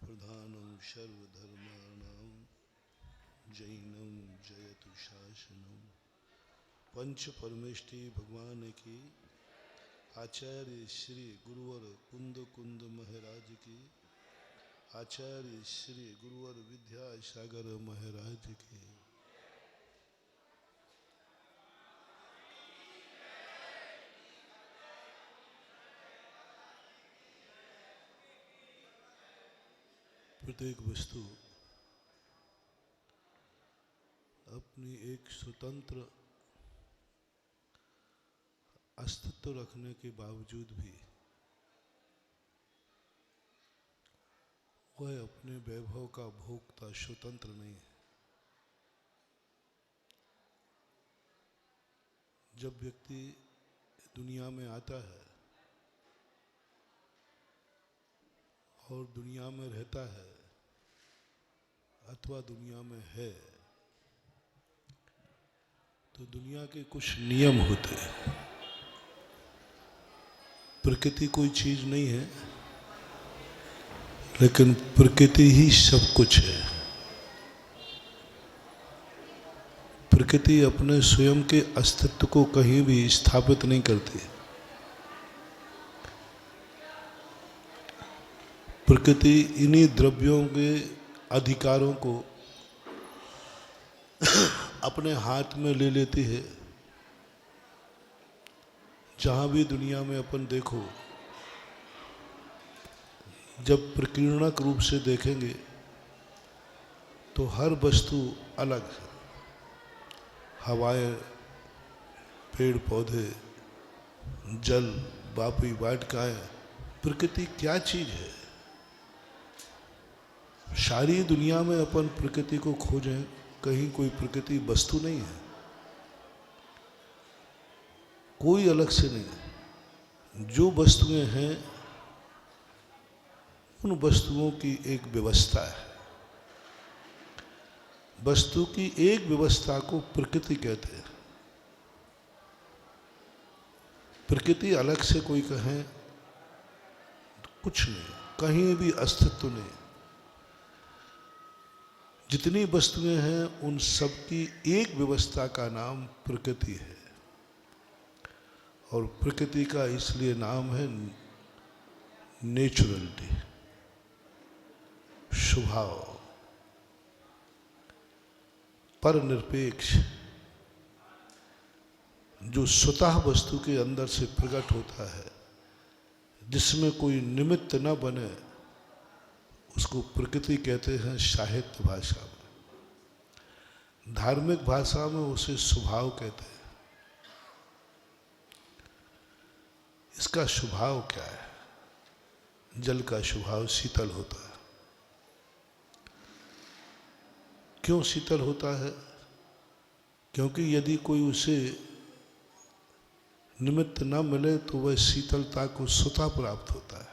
प्रधानं सर्वधर्माणां जैनं जयतु शासनं। पंच परमेष्टि भगवान की, आचार्य श्री गुरुवर कुंद कुंद महाराज की, आचार्य श्री गुरुवर विद्यासागर महाराज की। प्रत्येक वस्तु अपनी एक स्वतंत्र अस्तित्व रखने के बावजूद भी वह अपने वैभव का भोक्ता स्वतंत्र नहीं है। जब व्यक्ति दुनिया में आता है और दुनिया में रहता है अथवा दुनिया में है, तो दुनिया के कुछ नियम होते हैं। प्रकृति कोई चीज नहीं है, लेकिन प्रकृति ही सब कुछ है। प्रकृति अपने स्वयं के अस्तित्व को कहीं भी स्थापित नहीं करती। प्रकृति इन्हीं द्रव्यों के अधिकारों को अपने हाथ में ले लेती है। जहाँ भी दुनिया में अपन देखो, जब प्रकीर्णक रूप से देखेंगे तो हर वस्तु अलग है। हवाएं, पेड़ पौधे, जल, बापी वाटिकाएं, प्रकृति क्या चीज है। सारी दुनिया में अपन प्रकृति को खोजें, कहीं कोई प्रकृति वस्तु नहीं है, कोई अलग से नहीं है। जो वस्तुएं हैं उन वस्तुओं की एक व्यवस्था है। वस्तु की एक व्यवस्था को प्रकृति कहते हैं। प्रकृति अलग से कोई कहे तो कुछ नहीं, कहीं भी अस्तित्व नहीं। जितनी वस्तुएं हैं उन सब की एक व्यवस्था का नाम प्रकृति है। और प्रकृति का इसलिए नाम है नेचुरलिटी, स्वभाव, परनिरपेक्ष, जो स्वतः वस्तु के अंदर से प्रकट होता है, जिसमें कोई निमित्त न बने, उसको प्रकृति कहते हैं साहित्य भाषा में। धार्मिक भाषा में उसे स्वभाव कहते हैं। इसका स्वभाव क्या है? जल का स्वभाव शीतल होता है। क्यों शीतल होता है? क्योंकि यदि कोई उसे निमित्त न मिले तो वह शीतलता को स्वतः प्राप्त होता है।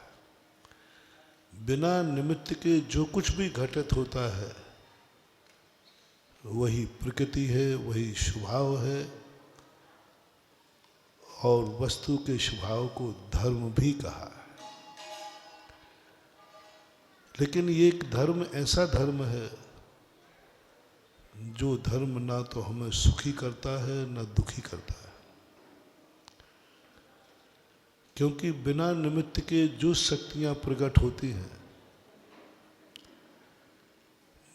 बिना निमित्त के जो कुछ भी घटित होता है वही प्रकृति है, वही स्वभाव है। और वस्तु के स्वभाव को धर्म भी कहा है। लेकिन ये एक धर्म ऐसा धर्म है जो धर्म ना तो हमें सुखी करता है ना दुखी करता है। क्योंकि बिना निमित्त के जो शक्तियां प्रकट होती हैं,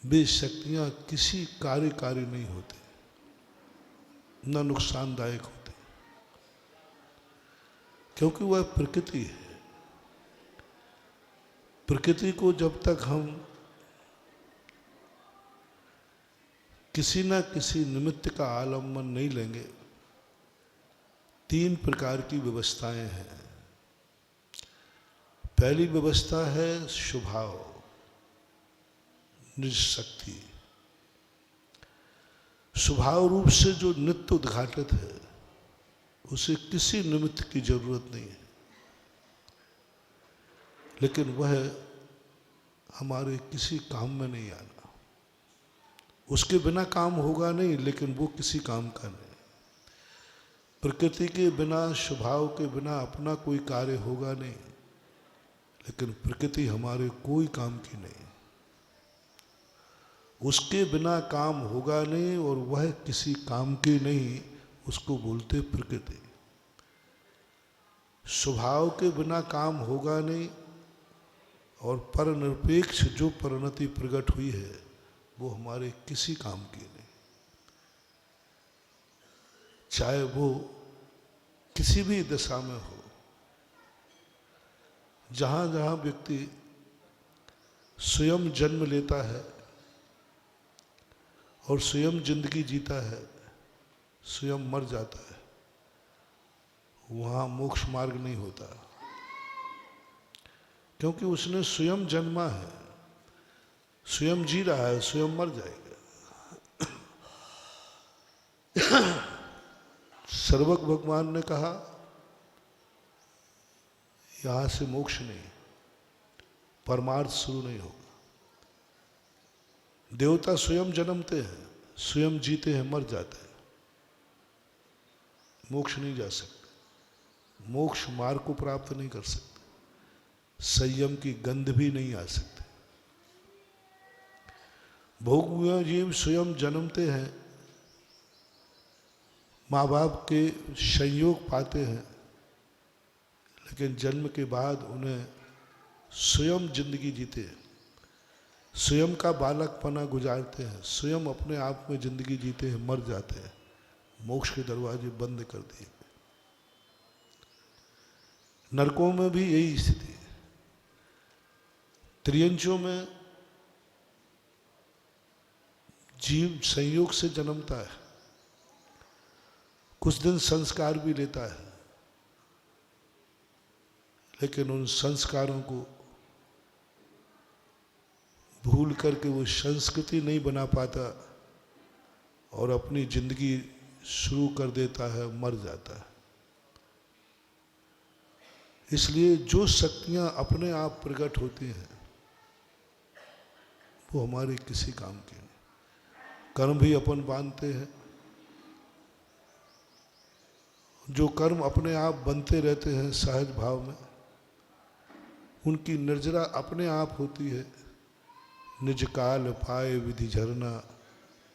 वे शक्तियां किसी कार्यकारी नहीं होती, न नुकसानदायक होती, क्योंकि वह प्रकृति है। प्रकृति को जब तक हम किसी न किसी निमित्त का आलम्बन नहीं लेंगे, तीन प्रकार की व्यवस्थाएं हैं। पहली व्यवस्था है स्वभाव, निज शक्ति। स्वभाव रूप से जो नित्य उद्घाटित है, उसे किसी निमित्त की जरूरत नहीं है। लेकिन वह हमारे किसी काम में नहीं आना। उसके बिना काम होगा नहीं, लेकिन वो किसी काम का नहीं। प्रकृति के बिना, स्वभाव के बिना अपना कोई कार्य होगा नहीं, लेकिन प्रकृति हमारे कोई काम की नहीं। उसके बिना काम होगा नहीं और वह किसी काम की नहीं, उसको बोलते प्रकृति। स्वभाव के बिना काम होगा नहीं और परनिरपेक्ष जो परिणति प्रकट हुई है वो हमारे किसी काम की नहीं, चाहे वो किसी भी दशा में हो। जहाँ जहाँ व्यक्ति स्वयं जन्म लेता है और स्वयं जिंदगी जीता है, स्वयं मर जाता है, वहाँ मोक्ष मार्ग नहीं होता, क्योंकि उसने स्वयं जन्मा है, स्वयं जी रहा है, स्वयं मर जाएगा। सर्वक भगवान ने कहा यहां से मोक्ष नहीं, परमार्थ शुरू नहीं होगा। देवता स्वयं जन्मते हैं, स्वयं जीते हैं, मर जाते हैं, मोक्ष नहीं जा सकते, मोक्ष मार्ग को प्राप्त नहीं कर सकते, संयम की गंध भी नहीं आ सकते। भोग जीव स्वयं जन्मते हैं, माँ बाप के संयोग पाते हैं, लेकिन जन्म के बाद उन्हें स्वयं जिंदगी जीते हैं, स्वयं का बालकपना गुजारते हैं, स्वयं अपने आप में जिंदगी जीते हैं, मर जाते हैं, मोक्ष के दरवाजे बंद कर दिए। नरकों में भी यही स्थिति है। त्रियंचों में जीव संयोग से जन्मता है, कुछ दिन संस्कार भी लेता है, लेकिन उन संस्कारों को भूल करके वो संस्कृति नहीं बना पाता और अपनी जिंदगी शुरू कर देता है, मर जाता है। इसलिए जो शक्तियां अपने आप प्रकट होती हैं वो हमारे किसी काम की नहीं। कर्म भी अपन बांधते हैं, जो कर्म अपने आप बनते रहते हैं सहज भाव में, उनकी निर्जरा अपने आप होती है। निज काल पाए विधि झरना,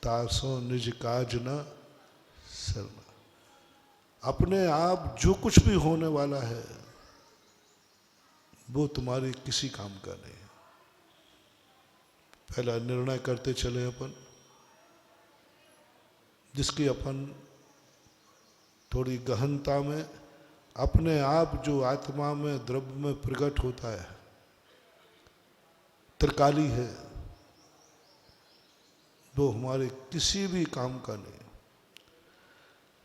तासों निज काज न सरना। अपने आप जो कुछ भी होने वाला है वो तुम्हारे किसी काम का नहीं है। पहला निर्णय करते चले अपन, जिसकी अपन थोड़ी गहनता में अपने आप जो आत्मा में द्रव्य में प्रकट होता है, त्रिकाली है, वो हमारे किसी भी काम का नहीं।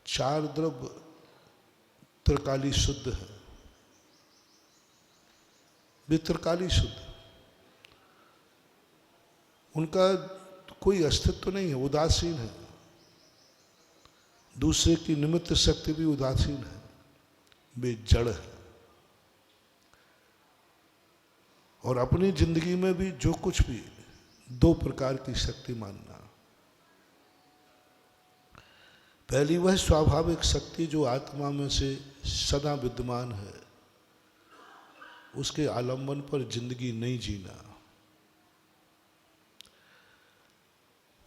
चार द्रव्य त्रिकाली शुद्ध है, वे त्रिकाली शुद्ध, उनका कोई अस्तित्व नहीं है, उदासीन है। दूसरे की निमित्त शक्ति भी उदासीन है, वे जड़ है। और अपनी जिंदगी में भी जो कुछ भी दो प्रकार की शक्ति मानना। पहली वह स्वाभाविक शक्ति जो आत्मा में से सदा विद्यमान है, उसके आलंबन पर जिंदगी नहीं जीना।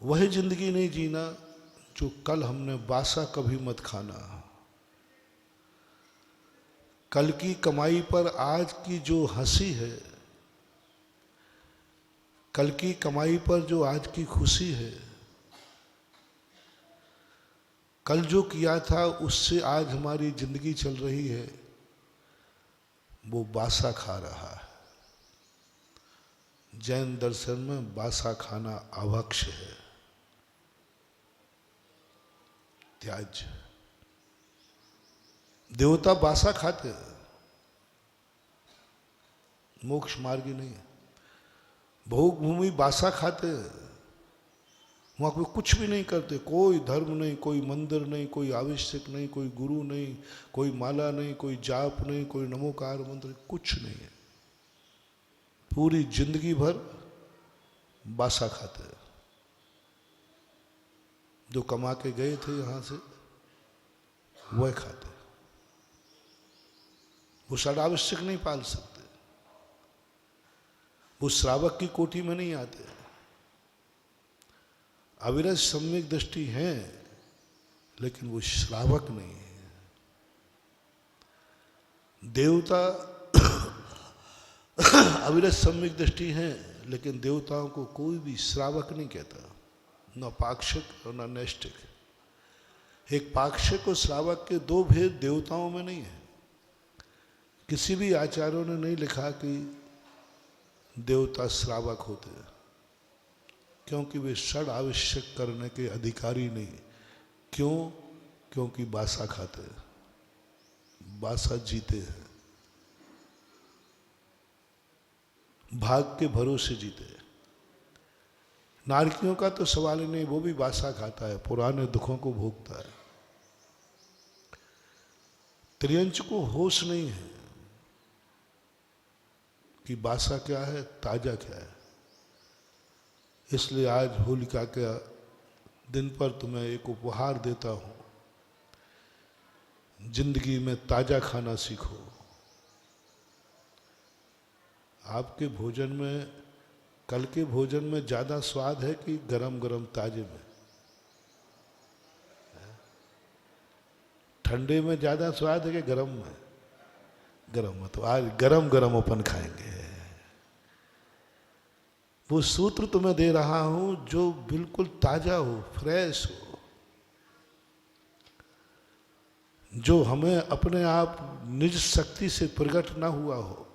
वह जिंदगी नहीं जीना जो कल हमने बासा कभी मत खाना। कल की कमाई पर आज की जो हंसी है, कल की कमाई पर जो आज की खुशी है, कल जो किया था उससे आज हमारी जिंदगी चल रही है, वो बासा खा रहा है। जैन दर्शन में बासा खाना अभक्ष्य है, त्याज्य। देवता बासा खाते हैं, मोक्ष मार्गी नहीं है। भोग भूमि बासा खाते हैं, वहां कोई कुछ भी नहीं करते, कोई धर्म नहीं, कोई मंदिर नहीं, कोई आवश्यक नहीं, कोई गुरु नहीं, कोई माला नहीं, कोई जाप नहीं, कोई नमोकार मंत्र, कुछ नहीं है। पूरी जिंदगी भर बासा खाते हैं। जो कमा के गए थे यहां से वह खाते, वो षडावश्यक नहीं पाल सकते, वो श्रावक की कोटि में नहीं आते। अविरज सम्यक दृष्टि है, लेकिन वो श्रावक नहीं है। देवता अविरज सम्यक दृष्टि है, लेकिन देवताओं को कोई भी श्रावक नहीं कहता, न पाक्षिक और न नैष्ठिक। एक पाक्षिक और श्रावक के दो भेद देवताओं में नहीं है। किसी भी आचार्यों ने नहीं लिखा कि देवता श्रावक होते हैं, क्योंकि वे षड आवश्यक करने के अधिकारी नहीं। क्यों? क्योंकि बासा खाते हैं, बासा जीते हैं, भाग के भरोसे जीते हैं। नारकियों का तो सवाल ही नहीं, वो भी बासा खाता है, पुराने दुखों को भोगता है। त्रियंच को होश नहीं है कि बासा क्या है, ताजा क्या है। इसलिए आज होलिका के दिन पर तुम्हें एक उपहार देता हूं, जिंदगी में ताजा खाना सीखो। आपके भोजन में, कल के भोजन में ज्यादा स्वाद है कि गरम गरम ताजे में? ठंडे में ज्यादा स्वाद है कि गरम में? गरम में। तो आज गरम गरम अपन खाएंगे। वो सूत्र तुम्हें दे रहा हूं जो बिल्कुल ताजा हो, फ्रेश हो, जो हमें अपने आप निज शक्ति से प्रकट ना हुआ हो,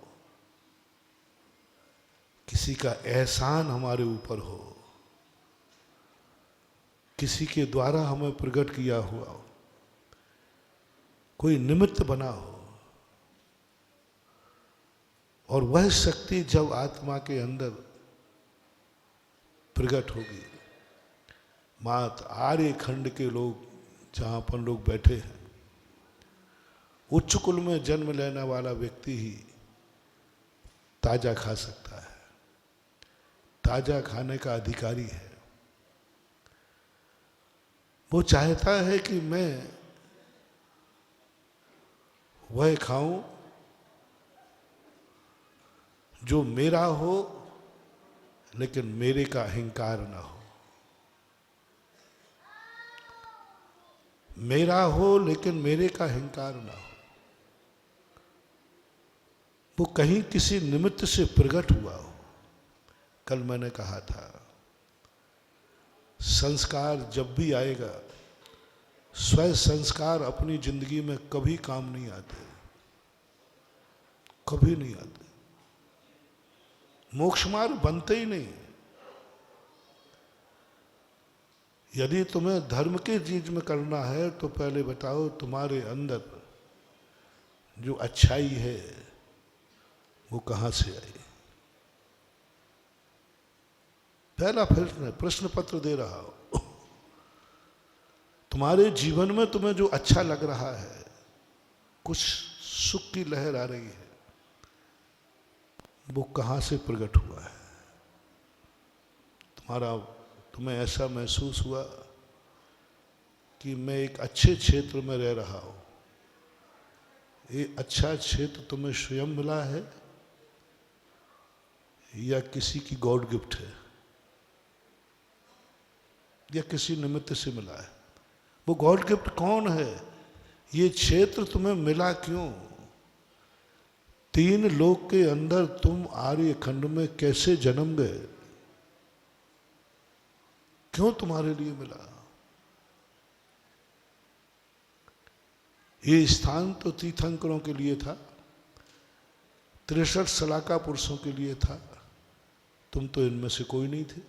किसी का एहसान हमारे ऊपर हो, किसी के द्वारा हमें प्रकट किया हुआ हो, कोई निमित्त बना हो। और वह शक्ति जब आत्मा के अंदर प्रकट होगी, मात आर्य खंड के लोग जहां अपन लोग बैठे हैं, उच्च कुल में जन्म लेने वाला व्यक्ति ही ताजा खा सकता है, ताजा खाने का अधिकारी है। वो चाहता है कि मैं वह खाऊं जो मेरा हो, लेकिन मेरे का अहंकार ना हो। मेरा हो लेकिन मेरे का अहंकार ना हो। वो कहीं किसी निमित्त से प्रकट हुआ हो। कल मैंने कहा था, संस्कार जब भी आएगा, स्वयं संस्कार अपनी जिंदगी में कभी काम नहीं आते, कभी नहीं आते। मोक्ष मार्ग बनते ही नहीं। यदि तुम्हें धर्म के चीज में करना है तो पहले बताओ तुम्हारे अंदर जो अच्छाई है वो कहां से आई। पहला प्रश्न पत्र दे रहा हो। तुम्हारे जीवन में तुम्हें जो अच्छा लग रहा है, कुछ सुख की लहर आ रही है, वो कहां से प्रकट हुआ है? तुम्हें ऐसा महसूस हुआ कि मैं एक अच्छे क्षेत्र में रह रहा हूं। ये अच्छा क्षेत्र तुम्हें स्वयं मिला है या किसी की गॉड गिफ्ट है, या किसी निमित्त से मिला है? वो गॉड गिफ्ट कौन है? ये क्षेत्र तुम्हें मिला क्यों? तीन लोक के अंदर तुम आर्य खंड में कैसे जन्म गए? क्यों तुम्हारे लिए मिला? ये स्थान तो तीर्थंकरों के लिए था, 63 सलाका पुरुषों के लिए था। तुम तो इनमें से कोई नहीं थे।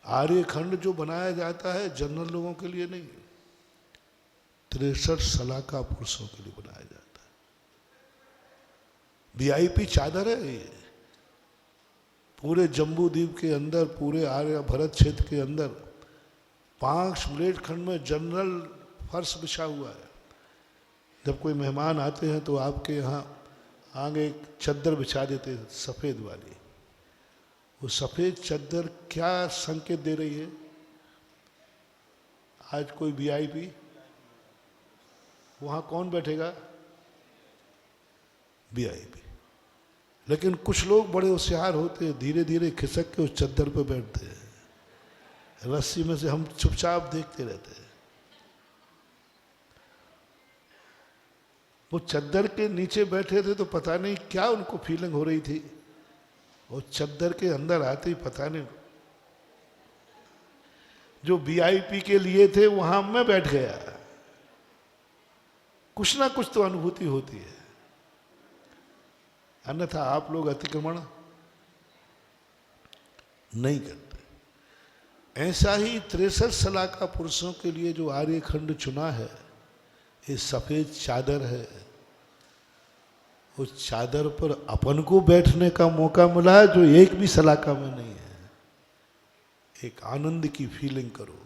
आर्य खंड जो बनाया जाता है जनरल लोगों के लिए नहीं, 63 सलाका पुरुषों के लिए बनाया जाता है। वीआईपी चादर है ये। पूरे जम्बू द्वीप के अंदर, पूरे आर्य भरत क्षेत्र के अंदर 5 बुलेट खंड में जनरल फर्श बिछा हुआ है। जब कोई मेहमान आते हैं तो आपके यहाँ आगे एक चद्दर बिछा देते हैं सफ़ेद वाली। वो सफ़ेद चद्दर क्या संकेत दे रही है? आज कोई वीआईपी, वहाँ कौन बैठेगा? वीआईपी। लेकिन कुछ लोग बड़े होशियार होते हैं, धीरे धीरे खिसक के उस चद्दर पे बैठते हैं, रस्सी में से हम चुपचाप देखते रहते हैं। वो चद्दर के नीचे बैठे थे तो पता नहीं क्या उनको फीलिंग हो रही थी, वो चद्दर के अंदर आते ही पता नहीं, जो वीआईपी के लिए थे वहां मैं बैठ गया। कुछ ना कुछ तो अनुभूति होती है, अन्यथा आप लोग अतिक्रमण नहीं करते। ऐसा ही 63 सलाका पुरुषों के लिए जो आर्यखंड चुना है, ये सफेद चादर है, उस चादर पर अपन को बैठने का मौका मिला है जो एक भी सलाका में नहीं है। एक आनंद की फीलिंग करो,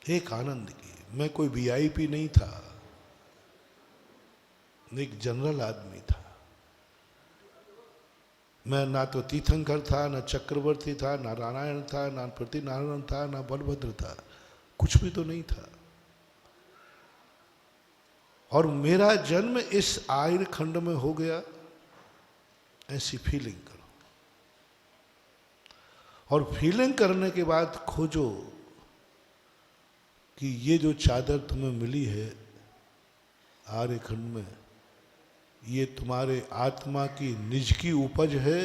एक आनंद की। मैं कोई वीआईपी नहीं था, एक जनरल आदमी था। मैं ना तो तीर्थंकर था, ना चक्रवर्ती था, ना नारायण था, ना प्रतिनारायण था, ना बलभद्र था, कुछ भी तो नहीं था। और मेरा जन्म इस आर्य खंड में हो गया, ऐसी फीलिंग करो। और फीलिंग करने के बाद खोजो कि ये जो चादर तुम्हें मिली है आर्य खंड में, ये तुम्हारे आत्मा की निज की उपज है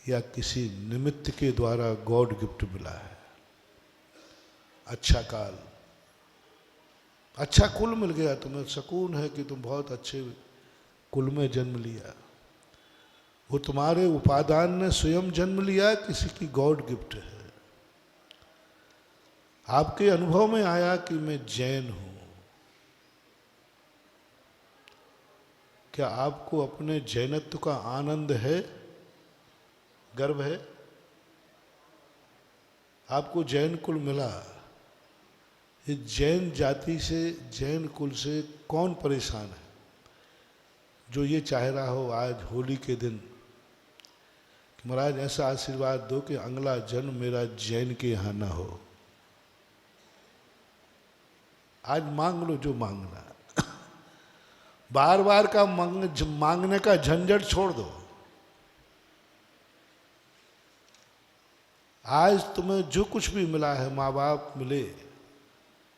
या किसी निमित्त के द्वारा गॉड गिफ्ट मिला है। अच्छा काल, अच्छा कुल मिल गया तुम्हें, सुकून है कि तुम बहुत अच्छे कुल में जन्म लिया। वो तुम्हारे उपादान ने स्वयं जन्म लिया, किसी की गॉड गिफ्ट है। आपके अनुभव में आया कि मैं जैन हूं, क्या आपको अपने जैनत्व का आनंद है, गर्व है? आपको जैन कुल मिला, इस जैन जाति से, जैन कुल से कौन परेशान है जो ये चाह रहा हो आज होली के दिन कि महाराज ऐसा आशीर्वाद दो कि अगला जन्म मेरा जैन के यहाँ ना हो। आज मांग लो जो मांगना, बार बार का मांगने का झंझट छोड़ दो। आज तुम्हें जो कुछ भी मिला है, माँ बाप मिले,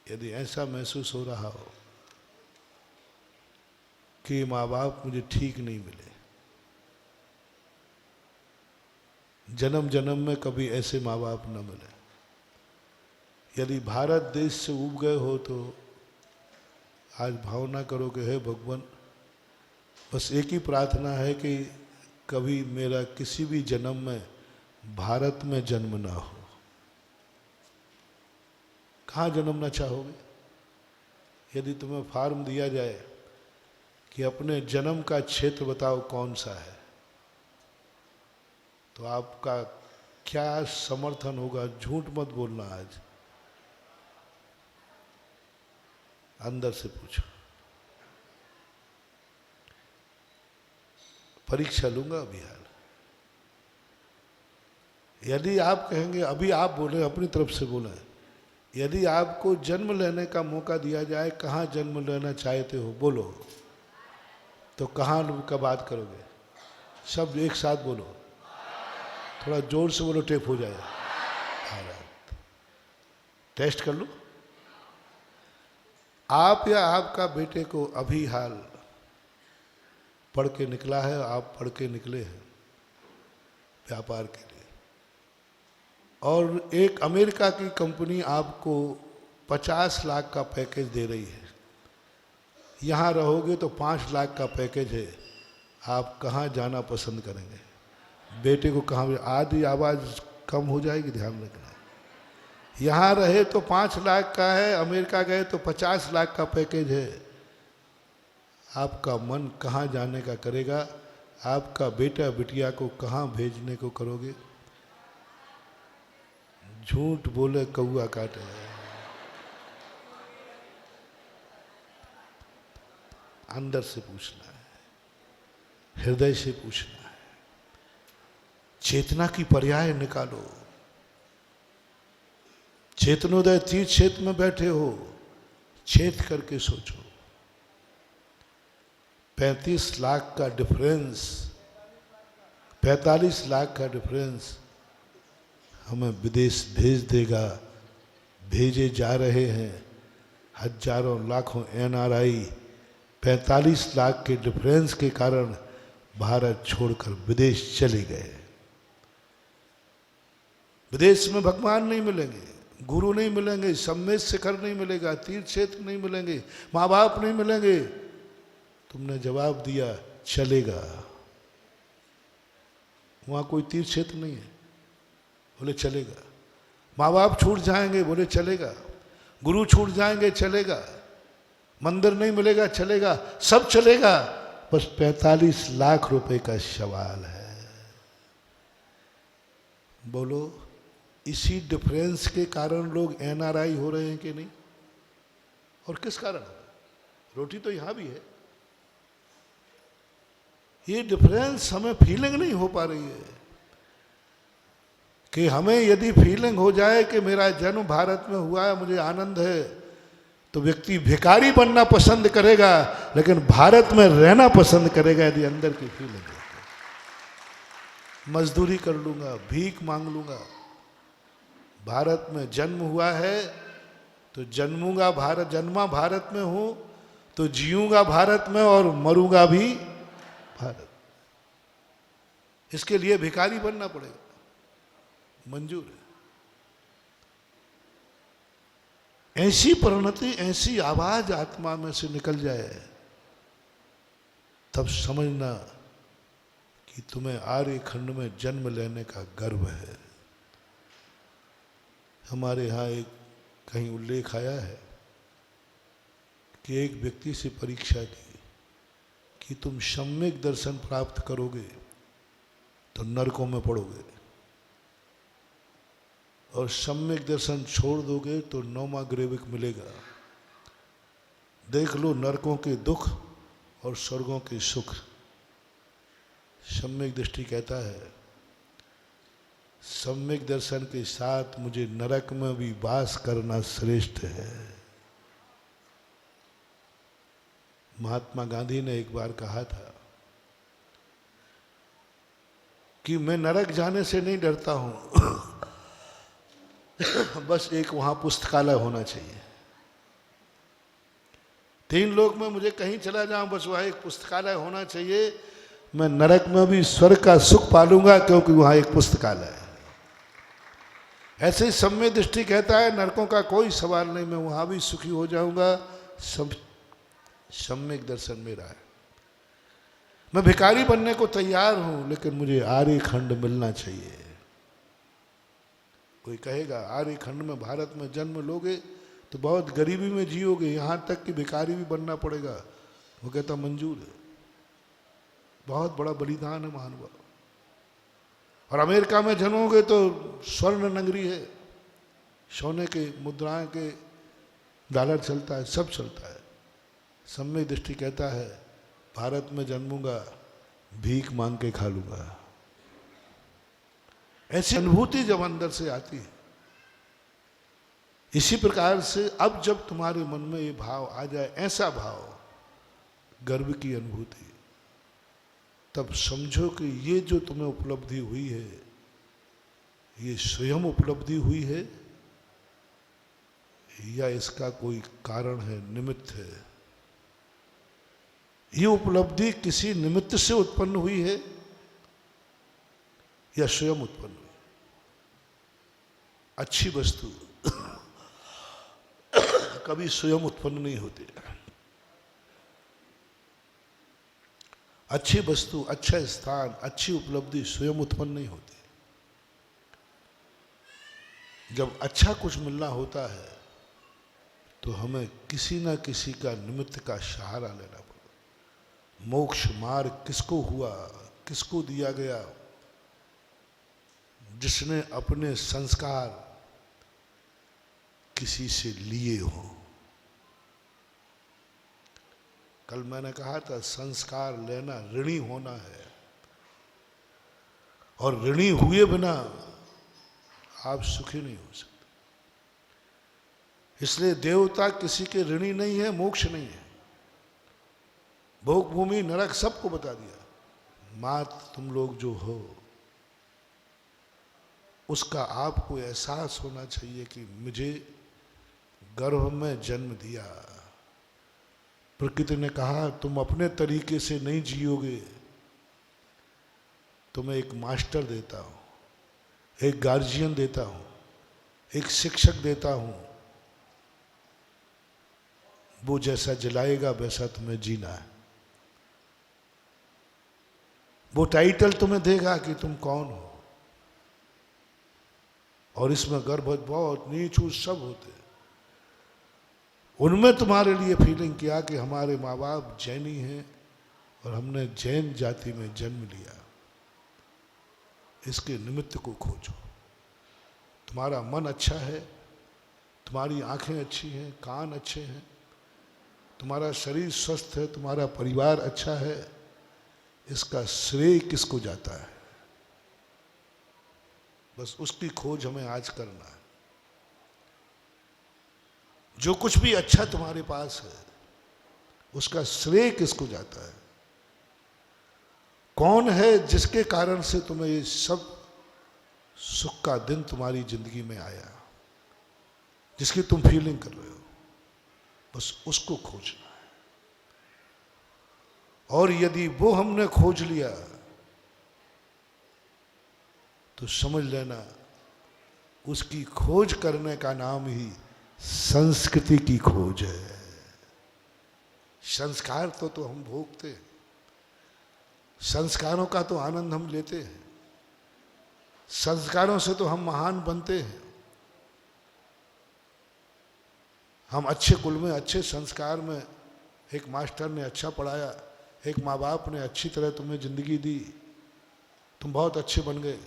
यदि ऐसा महसूस हो रहा हो कि माँ बाप मुझे ठीक नहीं मिले, जन्म जन्म में कभी ऐसे माँ बाप न मिले, यदि भारत देश से उब गए हो तो आज भावना करो कि हे भगवान, बस एक ही प्रार्थना है कि कभी मेरा किसी भी जन्म में भारत में जन्म ना हो। कहाँ जन्मना चाहोगे? यदि तुम्हें फॉर्म दिया जाए कि अपने जन्म का क्षेत्र बताओ कौन सा है, तो आपका क्या समर्थन होगा? झूठ मत बोलना, आज अंदर से पूछो। परीक्षा लूंगा अभी हाल। यदि आप कहेंगे, अभी आप बोले, अपनी तरफ से बोले, यदि आपको जन्म लेने का मौका दिया जाए, कहाँ जन्म लेना चाहते हो बोलो, तो कहाँ का बात करोगे? सब एक साथ बोलो, थोड़ा जोर से बोलो, टेप हो जाए। भारत। टेस्ट कर लो। आप या आपका बेटे को अभी हाल पढ़ के निकला है, आप पढ़ के निकले हैं व्यापार के लिए, और एक अमेरिका की कंपनी आपको 50 लाख का पैकेज दे रही है, यहाँ रहोगे तो 5 लाख का पैकेज है, आप कहाँ जाना पसंद करेंगे? बेटे को कहाँ? आधी आवाज़ कम हो जाएगी, ध्यान रखना। यहाँ रहे तो 5 लाख का है, अमेरिका गए तो 50 लाख का पैकेज है। आपका मन कहाँ जाने का करेगा? आपका बेटा बिटिया को कहाँ भेजने को करोगे? झूठ बोले कौआ काटे। अंदर से पूछना है, हृदय से पूछना है, चेतना की पर्याय निकालो। चेतनोदय तीर्थ क्षेत्र में बैठे हो, चेत करके सोचो। 35 लाख का डिफरेंस, 45 लाख का डिफरेंस हमें विदेश भेज देगा, भेजे जा रहे हैं हजारों लाखों एनआरआई। 45 लाख के डिफरेंस के कारण भारत छोड़कर विदेश चले गए। विदेश में भगवान नहीं मिलेंगे, गुरु नहीं मिलेंगे, सम्मेद शिखर नहीं मिलेगा, तीर्थ क्षेत्र नहीं मिलेंगे, माँ बाप नहीं मिलेंगे। तुमने जवाब दिया चलेगा। वहाँ कोई तीर्थ क्षेत्र नहीं है, बोले चलेगा। माँ बाप छूट जाएंगे, बोले चलेगा। गुरु छूट जाएंगे, चलेगा। मंदिर नहीं मिलेगा, चलेगा। सब चलेगा, बस 45 लाख रुपए का सवाल है। बोलो, इसी डिफरेंस के कारण लोग एनआरआई हो रहे हैं कि नहीं? और किस कारण? रोटी तो यहां भी है। ये डिफरेंस हमें फीलिंग नहीं हो पा रही है कि हमें यदि फीलिंग हो जाए कि मेरा जन्म भारत में हुआ है, मुझे आनंद है, तो व्यक्ति भिखारी बनना पसंद करेगा, लेकिन भारत में रहना पसंद करेगा यदि अंदर की फीलिंग है। मजदूरी कर लूंगा, भीख मांग लूंगा। भारत में जन्म हुआ है तो जन्मूंगा भारत, जन्मा भारत में हूं तो जीऊंगा भारत में और मरूंगा भी भारत। इसके लिए भिखारी बनना पड़ेगा, मंजूर है। ऐसी परिणति, ऐसी आवाज आत्मा में से निकल जाए, तब समझना कि तुम्हें आर्य खंड में जन्म लेने का गर्व है। हमारे यहाँ एक कहीं उल्लेख आया है कि एक व्यक्ति से परीक्षा की कि तुम सम्यक दर्शन प्राप्त करोगे तो नरकों में पड़ोगे, और सम्यक दर्शन छोड़ दोगे तो नौमा ग्रेविक मिलेगा। देख लो नरकों के दुख और स्वर्गों के सुख। सम्यक दृष्टि कहता है सम्यक दर्शन के साथ मुझे नरक में भी वास करना श्रेष्ठ है। महात्मा गांधी ने एक बार कहा था कि मैं नरक जाने से नहीं डरता हूं, बस एक वहां पुस्तकालय होना चाहिए। 3 लोक में मुझे कहीं चला जाऊं, बस वहां एक पुस्तकालय होना चाहिए। मैं नरक में भी स्वर्ग का सुख पालूंगा क्योंकि वहां एक पुस्तकालय है। ऐसे ही सम्यक दृष्टि कहता है नरकों का कोई सवाल नहीं, मैं वहां भी सुखी हो जाऊंगा। सम्यक दर्शन मेरा है। मैं भिखारी बनने को तैयार हूं, लेकिन मुझे आर्य खंड मिलना चाहिए। कोई कहेगा आर्य खंड में भारत में जन्म लोगे तो बहुत गरीबी में जियोगे, यहां तक कि भिखारी भी बनना पड़ेगा। वो कहता मंजूर है, बहुत बड़ा बलिदान है महानुभाव। और अमेरिका में जन्मोगे तो स्वर्ण नगरी है, सोने के मुद्राएं के डॉलर चलता है, सब चलता है। सम्यक दृष्टि कहता है भारत में जन्मूंगा, भीख मांग के खा लूंगा। ऐसी अनुभूति जब अंदर से आती है, इसी प्रकार से अब जब तुम्हारे मन में ये भाव आ जाए, ऐसा भाव, गर्व की अनुभूति, तब समझो कि ये जो तुम्हें उपलब्धि हुई है, ये स्वयं उपलब्धि हुई है या इसका कोई कारण है, निमित्त है। ये उपलब्धि किसी निमित्त से उत्पन्न हुई है या स्वयं उत्पन्न हुई। अच्छी वस्तु कभी स्वयं उत्पन्न नहीं होती। अच्छी वस्तु, अच्छा स्थान, अच्छी उपलब्धि स्वयं उत्पन्न नहीं होती। जब अच्छा कुछ मिलना होता है तो हमें किसी ना किसी का निमित्त का सहारा लेना पड़ता। मोक्ष मार्ग किसको हुआ, किसको दिया गया? जिसने अपने संस्कार किसी से लिए हों। कल मैंने कहा था संस्कार लेना ऋणी होना है, और ऋणी हुए बिना आप सुखी नहीं हो सकते। इसलिए देवता किसी के ऋणी नहीं है, मोक्ष नहीं है। भोग भूमि नरक सबको बता दिया। मात तुम लोग जो हो, उसका आपको एहसास होना चाहिए कि मुझे गर्भ में जन्म दिया। प्रकृति ने कहा तुम अपने तरीके से नहीं जियोगे, तुम्हें एक मास्टर देता हूं, एक गार्जियन देता हूं, एक शिक्षक देता हूं, वो जैसा जलाएगा वैसा तुम्हें जीना है। वो टाइटल तुम्हें देगा कि तुम कौन हो। और इसमें गर्भ बहुत नीच ऊंच सब होते हैं। उनमें तुम्हारे लिए फीलिंग किया कि हमारे माँ बाप जैनी हैं और हमने जैन जाति में जन्म लिया। इसके निमित्त को खोजो। तुम्हारा मन अच्छा है, तुम्हारी आंखें अच्छी हैं, कान अच्छे हैं, तुम्हारा शरीर स्वस्थ है, तुम्हारा परिवार अच्छा है, इसका श्रेय किसको जाता है? बस उसकी खोज हमें आज करना है। जो कुछ भी अच्छा तुम्हारे पास है, उसका श्रेय किसको जाता है? कौन है जिसके कारण से तुम्हें ये सब सुख का दिन तुम्हारी जिंदगी में आया, जिसकी तुम फीलिंग कर रहे हो? बस उसको खोजना है। और यदि वो हमने खोज लिया तो समझ लेना उसकी खोज करने का नाम ही संस्कृति की खोज है। संस्कार तो हम भोगते हैं, संस्कारों का तो आनंद हम लेते हैं, संस्कारों से तो हम महान बनते हैं। हम अच्छे कुल में, अच्छे संस्कार में, एक मास्टर ने अच्छा पढ़ाया, एक माँ बाप ने अच्छी तरह तुम्हें जिंदगी दी, तुम बहुत अच्छे बन गए,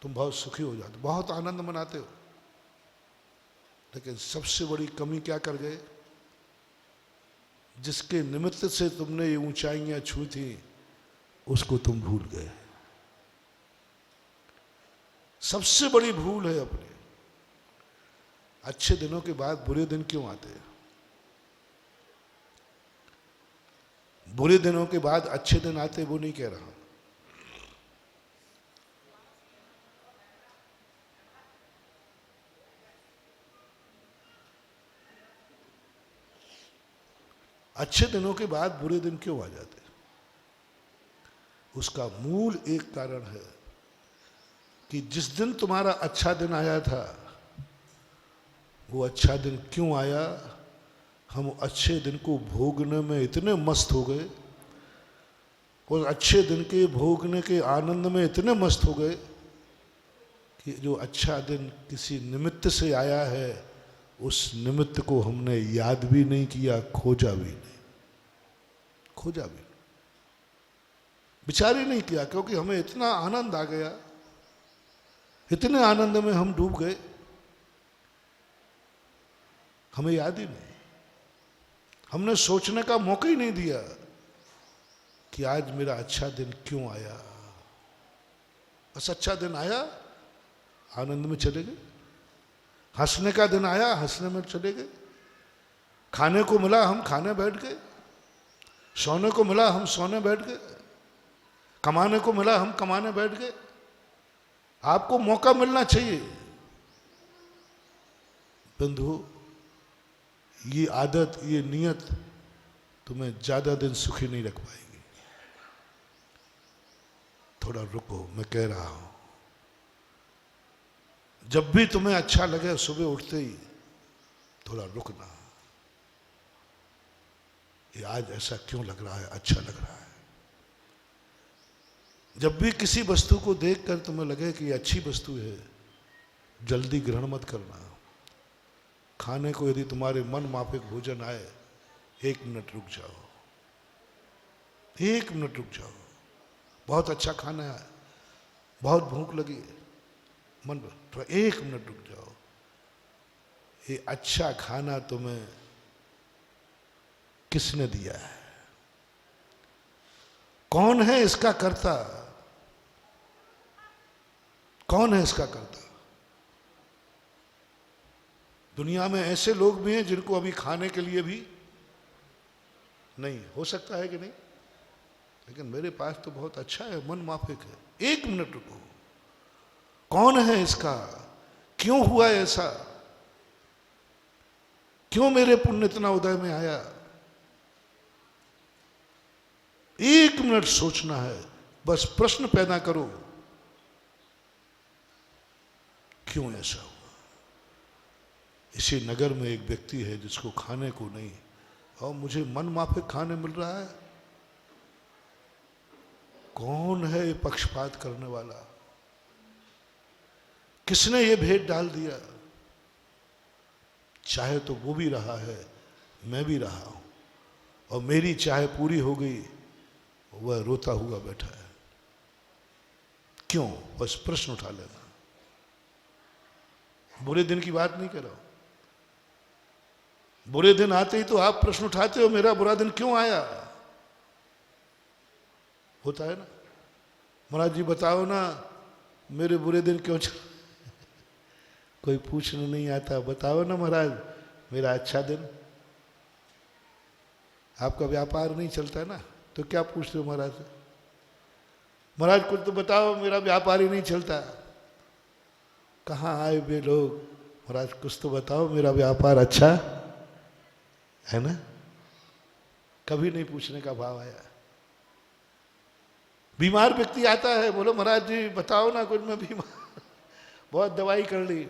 तुम बहुत सुखी हो जाते, बहुत आनंद मनाते हो। लेकिन सबसे बड़ी कमी क्या कर गए? जिसके निमित्त से तुमने ये ऊंचाइयां छू थी, उसको तुम भूल गए। सबसे बड़ी भूल है अपनी। अच्छे दिनों के बाद बुरे दिन क्यों आते हैं? बुरे दिनों के बाद अच्छे दिन आते, वो नहीं कह रहा। अच्छे दिनों के बाद बुरे दिन क्यों आ जाते? उसका मूल एक कारण है कि जिस दिन तुम्हारा अच्छा दिन आया था, वो अच्छा दिन क्यों आया? हम अच्छे दिन को भोगने में इतने मस्त हो गए और अच्छे दिन के भोगने के आनंद में इतने मस्त हो गए कि जो अच्छा दिन किसी निमित्त से आया है, उस निमित्त को हमने याद भी नहीं किया, खोजा भी नहीं, खोजा भी नहीं, विचार ही नहीं किया, क्योंकि हमें इतना आनंद आ गया, इतने आनंद में हम डूब गए, हमें याद ही नहीं। हमने सोचने का मौका ही नहीं दिया कि आज मेरा अच्छा दिन क्यों आया। बस अच्छा दिन आया, आनंद में चले गए। हंसने का दिन आया, हंसने में चले गए। खाने को मिला, हम खाने बैठ गए। सोने को मिला, हम सोने बैठ गए। कमाने को मिला, हम कमाने बैठ गए। आपको मौका मिलना चाहिए। बंधु, ये आदत, ये नियत तुम्हें ज्यादा दिन सुखी नहीं रख पाएगी। थोड़ा रुको, मैं कह रहा हूं। जब भी तुम्हें अच्छा लगे, सुबह उठते ही थोड़ा रुकना। ये आज ऐसा क्यों लग रहा है? अच्छा लग रहा है। जब भी किसी वस्तु को देखकर तुम्हें लगे कि ये अच्छी वस्तु है, जल्दी ग्रहण मत करना। खाने को यदि तुम्हारे मन माफिक भोजन आए, 1 मिनट रुक जाओ, 1 मिनट रुक जाओ। बहुत अच्छा खाना है, बहुत भूख लगी है, मन थोड़ा 1 मिनट रुक जाओ। ये अच्छा खाना तुम्हें किसने दिया है? कौन है इसका कर्ता? कौन है इसका कर्ता? दुनिया में ऐसे लोग भी हैं जिनको अभी खाने के लिए भी नहीं हो सकता है कि नहीं, लेकिन मेरे पास तो बहुत अच्छा है, मन माफिक है। 1 मिनट रुको, कौन है इसका, क्यों हुआ ऐसा, क्यों मेरे पुण्य इतना उदय में आया? 1 मिनट सोचना है, बस प्रश्न पैदा करो, क्यों ऐसा हुआ? इसी नगर में एक व्यक्ति है जिसको खाने को नहीं, और मुझे मन माफिक खाने मिल रहा है। कौन है ये पक्षपात करने वाला? किसने ये भेद डाल दिया? चाहे तो वो भी रहा है, मैं भी रहा हूं, और मेरी चाहे पूरी हो गई, वह रोता हुआ बैठा है। क्यों? बस प्रश्न उठा लेना। बुरे दिन की बात नहीं कर रहा हूं, बुरे दिन आते ही तो आप प्रश्न उठाते हो, मेरा बुरा दिन क्यों आया? होता है ना, महाराज जी बताओ ना मेरे बुरे दिन क्यों चल कोई पूछने नहीं आता, बताओ ना महाराज मेरा अच्छा दिन। आपका व्यापार नहीं चलता ना, तो क्या पूछते हो महाराज से? महाराज कुछ तो बताओ, मेरा व्यापार ही नहीं चलता। कहाँ आए वे लोग, महाराज कुछ तो बताओ, मेरा व्यापार अच्छा है ना? कभी नहीं पूछने का भाव आया। बीमार व्यक्ति आता है, बोलो महाराज जी बताओ ना कुछ, मैं बीमार, बहुत दवाई कर ली।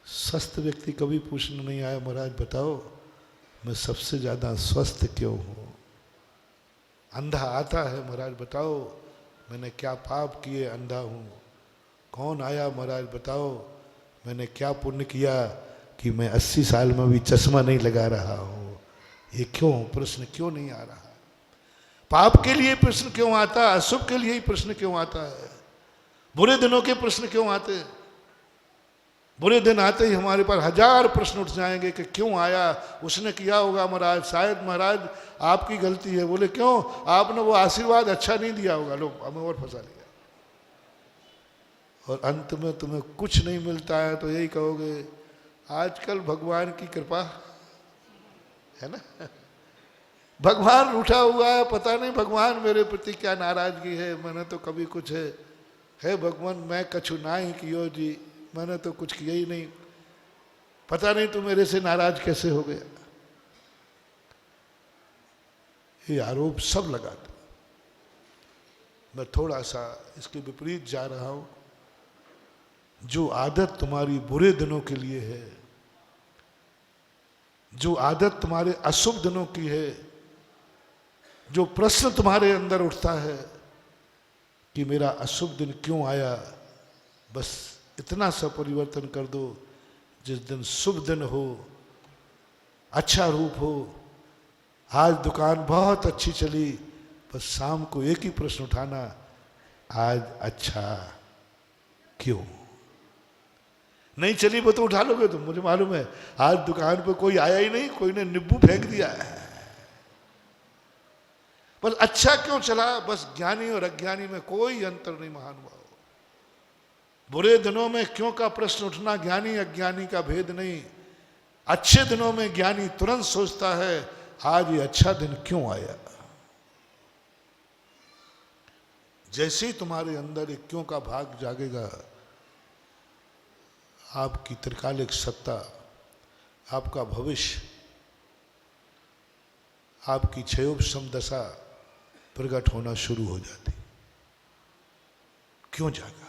स्वस्थ व्यक्ति कभी पूछने नहीं आया, महाराज बताओ मैं सबसे ज्यादा स्वस्थ क्यों हूं? अंधा आता है, महाराज बताओ मैंने क्या पाप किए अंधा हूं? कौन आया, महाराज बताओ मैंने क्या पुण्य किया कि मैं 80 साल में भी चश्मा नहीं लगा रहा हूं? ये क्यों प्रश्न क्यों नहीं आ रहा? पाप के लिए प्रश्न क्यों आता? अशुभ के लिए ही प्रश्न क्यों आता है? बुरे दिनों के प्रश्न क्यों आते हैं? बुरे दिन आते ही हमारे पास 1000 प्रश्न उठ जाएंगे कि क्यों आया, उसने किया होगा महाराज, शायद महाराज आपकी गलती है। बोले क्यों? आपने वो आशीर्वाद अच्छा नहीं दिया होगा। लो हमें और फंसा लिया, और अंत में तुम्हें कुछ नहीं मिलता है तो यही कहोगे आजकल भगवान की कृपा है ना, भगवान रूठा हुआ है, पता नहीं भगवान मेरे प्रति क्या नाराजगी है, मैंने तो कभी कुछ है भगवान मैं कछु ना ही कियो जी, मैंने तो कुछ किया ही नहीं, पता नहीं तू मेरे से नाराज कैसे हो गया। ये आरोप सब लगाते। मैं थोड़ा सा इसके विपरीत जा रहा हूं। जो आदत तुम्हारी बुरे दिनों के लिए है, जो आदत तुम्हारे अशुभ दिनों की है, जो प्रश्न तुम्हारे अंदर उठता है कि मेरा अशुभ दिन क्यों आया, बस इतना सा परिवर्तन कर दो। जिस दिन शुभ दिन हो, अच्छा रूप हो, आज दुकान बहुत अच्छी चली, बस शाम को एक ही प्रश्न उठाना, आज अच्छा क्यों? नहीं चली वो तो उठा लोगे तुम, मुझे मालूम है। आज दुकान पे कोई आया ही नहीं, कोई ने नींबू फेंक दिया है, बस अच्छा क्यों चला? बस ज्ञानी और अज्ञानी में कोई अंतर नहीं महानुभाव। बुरे दिनों में क्यों का प्रश्न उठना ज्ञानी अज्ञानी का भेद नहीं। अच्छे दिनों में ज्ञानी तुरंत सोचता है आज ये अच्छा दिन क्यों आया। जैसे ही तुम्हारे अंदर एक क्यों का भाग जागेगा, आपकी त्रिकालिक सत्ता, आपका भविष्य, आपकी क्षयोपशम दशा प्रकट होना शुरू हो जाती। क्यों जागा?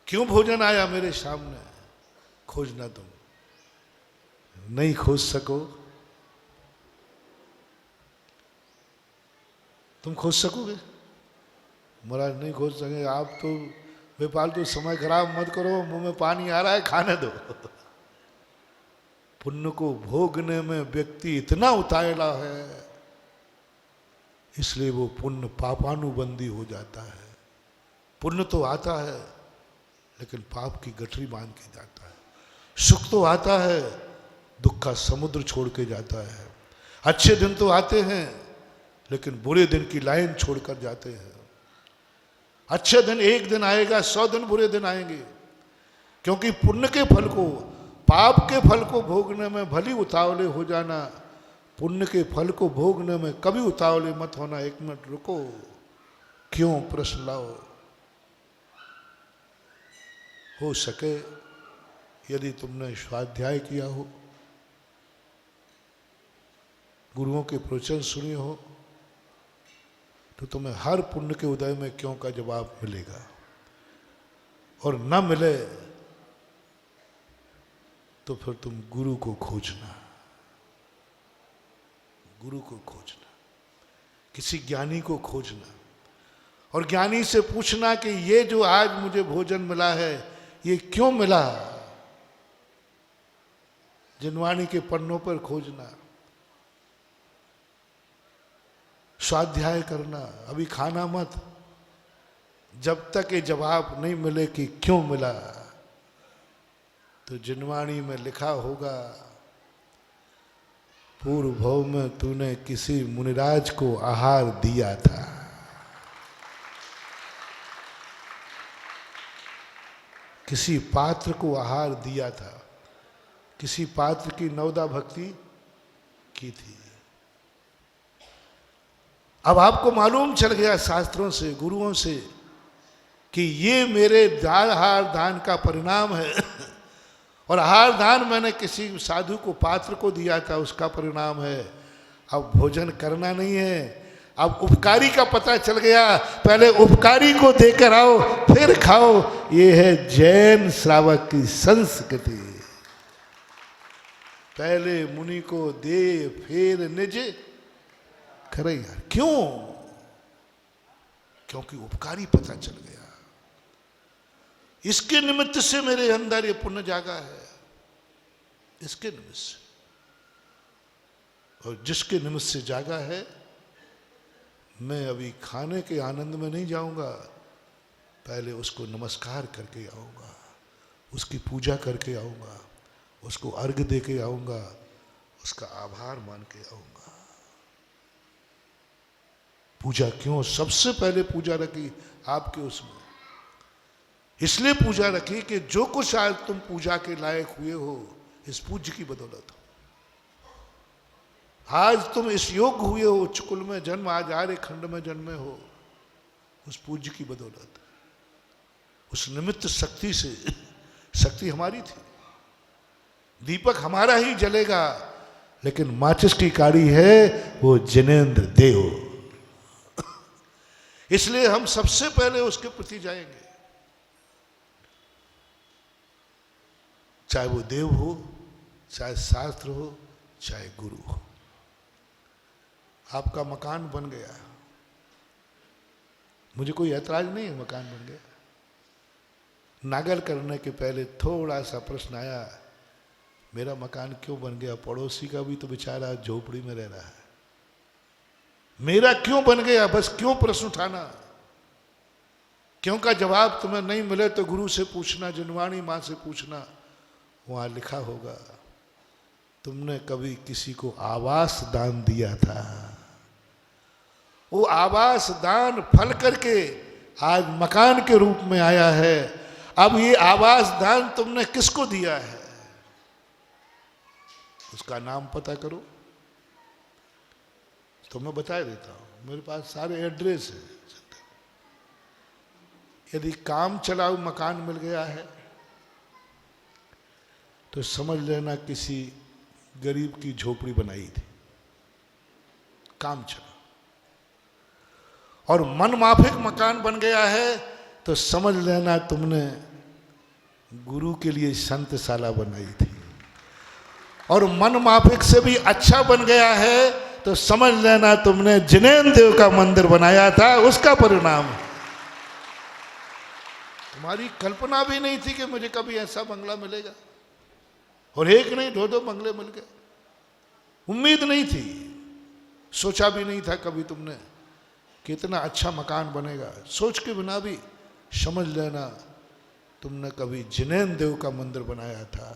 क्यों भोजन आया मेरे सामने? खोजना तुम नहीं खोज सको, तुम खोज सकोगे? महाराज नहीं खोज सकेंगे। आप तो बेफालतू समय खराब मत करो, मुंह में पानी आ रहा है, खाने दो। पुण्य को भोगने में व्यक्ति इतना उतावला है, इसलिए वो पुण्य पापानुबंधी हो जाता है। पुण्य तो आता है लेकिन पाप की गठरी बांध के जाता है। सुख तो आता है, दुख का समुद्र छोड़ के जाता है। अच्छे दिन तो आते हैं लेकिन बुरे दिन की लाइन छोड़कर जाते हैं। अच्छे दिन एक दिन आएगा, 100 दिन बुरे दिन आएंगे, क्योंकि पुण्य के फल को, पाप के फल को भोगने में भली उतावले हो जाना पुण्य के फल को भोगने में कभी उतावले मत होना। 1 मिनट रुको, क्यों प्रश्न लाओ। हो सके यदि तुमने स्वाध्याय किया हो, गुरुओं के प्रवचन सुने हो, तो तुम्हें हर पुण्य के उदय में क्यों का जवाब मिलेगा। और न मिले तो फिर तुम गुरु को खोजना, गुरु को खोजना, किसी ज्ञानी को खोजना, और ज्ञानी से पूछना कि ये जो आज मुझे भोजन मिला है ये क्यों मिला। जिनवाणी के पन्नों पर खोजना, स्वाध्याय करना, अभी खाना मत जब तक ये जवाब नहीं मिले कि क्यों मिला। तो जिनवाणी में लिखा होगा, पूर्व भव में तूने किसी मुनिराज को आहार दिया था। किसी पात्र को आहार दिया था, किसी पात्र की नवदा भक्ति की थी। अब आपको मालूम चल गया शास्त्रों से, गुरुओं से, कि ये मेरे आहार दान का परिणाम है। और आहार दान मैंने किसी साधु को, पात्र को दिया था, उसका परिणाम है। अब भोजन करना नहीं है, अब उपकारी का पता चल गया। पहले उपकारी को देकर आओ फिर खाओ। ये है जैन श्रावक की संस्कृति। पहले मुनि को दे फिर निज करेगा। क्यों? क्योंकि उपकारी पता चल गया। इसके निमित्त से मेरे अंदर ये पुण्य जागा है, इसके निमित्त से। और जिसके निमित्त से जागा है, मैं अभी खाने के आनंद में नहीं जाऊंगा, पहले उसको नमस्कार करके आऊंगा, उसकी पूजा करके आऊंगा, उसको अर्घ दे के आऊंगा, उसका आभार मान के आऊंगा। पूजा क्यों? सबसे पहले पूजा रखी आपके उसमें, इसलिए पूजा रखी कि जो कुछ आज तुम पूजा के लायक हुए हो, इस पूज्य की बदौलत हो। आज तुम इस योग्य हुए हो, चुकुल में जन्म, आज आर्य खंड में जन्मे हो, उस पूज्य की बदौलत। उस निमित्त शक्ति से, शक्ति हमारी थी, दीपक हमारा ही जलेगा, लेकिन माचिस की काड़ी है वो जिनेंद्र देव। इसलिए हम सबसे पहले उसके प्रति जाएंगे, चाहे वो देव हो, चाहे शास्त्र हो, चाहे गुरु हो। आपका मकान बन गया, मुझे कोई ऐतराज नहीं है, मकान बन गया। नागल करने के पहले थोड़ा सा प्रश्न आया, मेरा मकान क्यों बन गया? पड़ोसी का भी तो बेचारा झोपड़ी में रह रहा है, मेरा क्यों बन गया? बस क्यों प्रश्न उठाना। क्यों का जवाब तुम्हें नहीं मिले तो गुरु से पूछना, जिनवाणी मां से पूछना, वहां लिखा होगा तुमने कभी किसी को आवास दान दिया था, वो आवास दान फल करके आज मकान के रूप में आया है। अब ये आवास दान तुमने किसको दिया है, उसका नाम पता करो। तो मैं बता देता हूं, मेरे पास सारे एड्रेस है। यदि काम चलाऊ मकान मिल गया है तो समझ लेना किसी गरीब की झोपड़ी बनाई थी, काम चला। और मन माफिक मकान बन गया है तो समझ लेना तुमने गुरु के लिए संतशाला बनाई थी। और मन माफिक से भी अच्छा बन गया है तो समझ लेना तुमने जिनेंद्र देव का मंदिर बनाया था, उसका परिणाम। तुम्हारी कल्पना भी नहीं थी कि मुझे कभी ऐसा बंगला मिलेगा, और एक नहीं 2-2 बंगले मिल गए। उम्मीद नहीं थी, सोचा भी नहीं था कभी तुमने कि इतना अच्छा मकान बनेगा। सोच के बिना भी समझ लेना तुमने कभी जिनेंद्र देव का मंदिर बनाया था।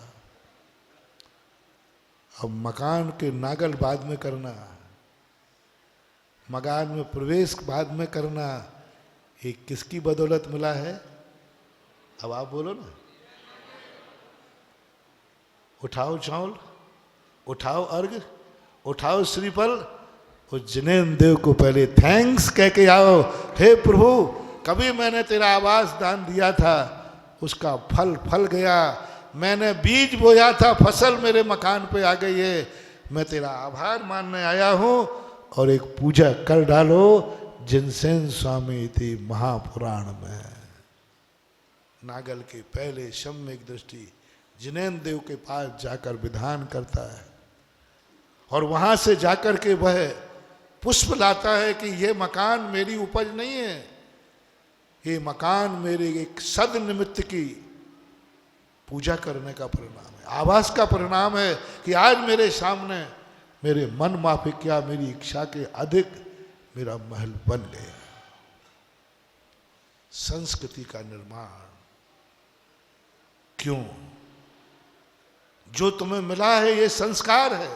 अब मकान के नागल बाद में करना, मकान में प्रवेश बाद में करना, ये किसकी बदौलत मिला है? अब आप बोलो ना। उठाओ चावल, उठाओ अर्घ, उठाओ श्रीफल, उस जिनेंद्र देव को पहले थैंक्स कह के आओ, हे प्रभु कभी मैंने तेरा आवास दान दिया था, उसका फल फल गया, मैंने बीज बोया था, फसल मेरे मकान पे आ गई है, मैं तेरा आभार मानने आया हूँ, और एक पूजा कर डालो जिनसेन स्वामी थी महापुराण में। नागल के पहले सम्यक दृष्टि जिनेंद्र देव के पास जाकर विधान करता है, और वहां से जाकर के वह पुष्प लाता है कि ये मकान मेरी उपज नहीं है, ये मकान मेरे एक सद निमित्त की पूजा करने का परिणाम है, आवास का परिणाम है कि आज मेरे सामने मेरे मन माफिक क्या मेरी इच्छा के अधिक मेरा महल बन गया। संस्कृति का निर्माण क्यों? जो तुम्हें मिला है ये संस्कार है,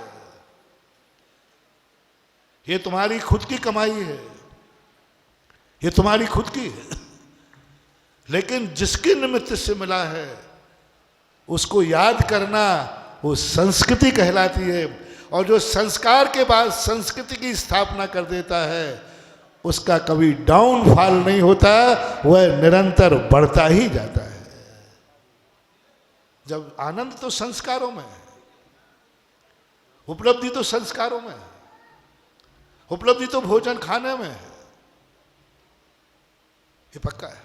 ये तुम्हारी खुद की कमाई है, ये तुम्हारी खुद की है, लेकिन जिसके निमित्त से मिला है उसको याद करना वो संस्कृति कहलाती है। और जो संस्कार के बाद संस्कृति की स्थापना कर देता है उसका कभी डाउनफॉल नहीं होता, वह निरंतर बढ़ता ही जाता है। जब आनंद तो संस्कारों में है, उपलब्धि तो संस्कारों में है, उपलब्धि तो भोजन खाने में है, ये पक्का है।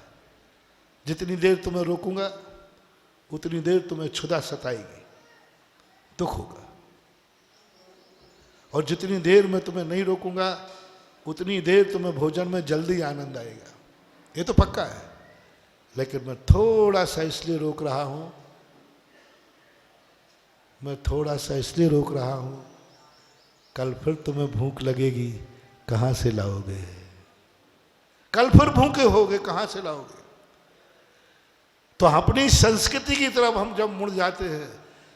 जितनी देर तुम्हें रोकूंगा उतनी देर तुम्हें क्षुधा सताएगी, दुख होगा, और जितनी देर मैं तुम्हें नहीं रोकूंगा उतनी देर तुम्हें भोजन में जल्दी आनंद आएगा, ये तो पक्का है। लेकिन मैं थोड़ा सा इसलिए रोक रहा हूं, मैं थोड़ा सा इसलिए रोक रहा हूं, कल फिर तुम्हें भूख लगेगी, कहां से लाओगे? कल फिर भूखे होगे, कहां से लाओगे? तो अपनी संस्कृति की तरफ हम जब मुड़ जाते हैं,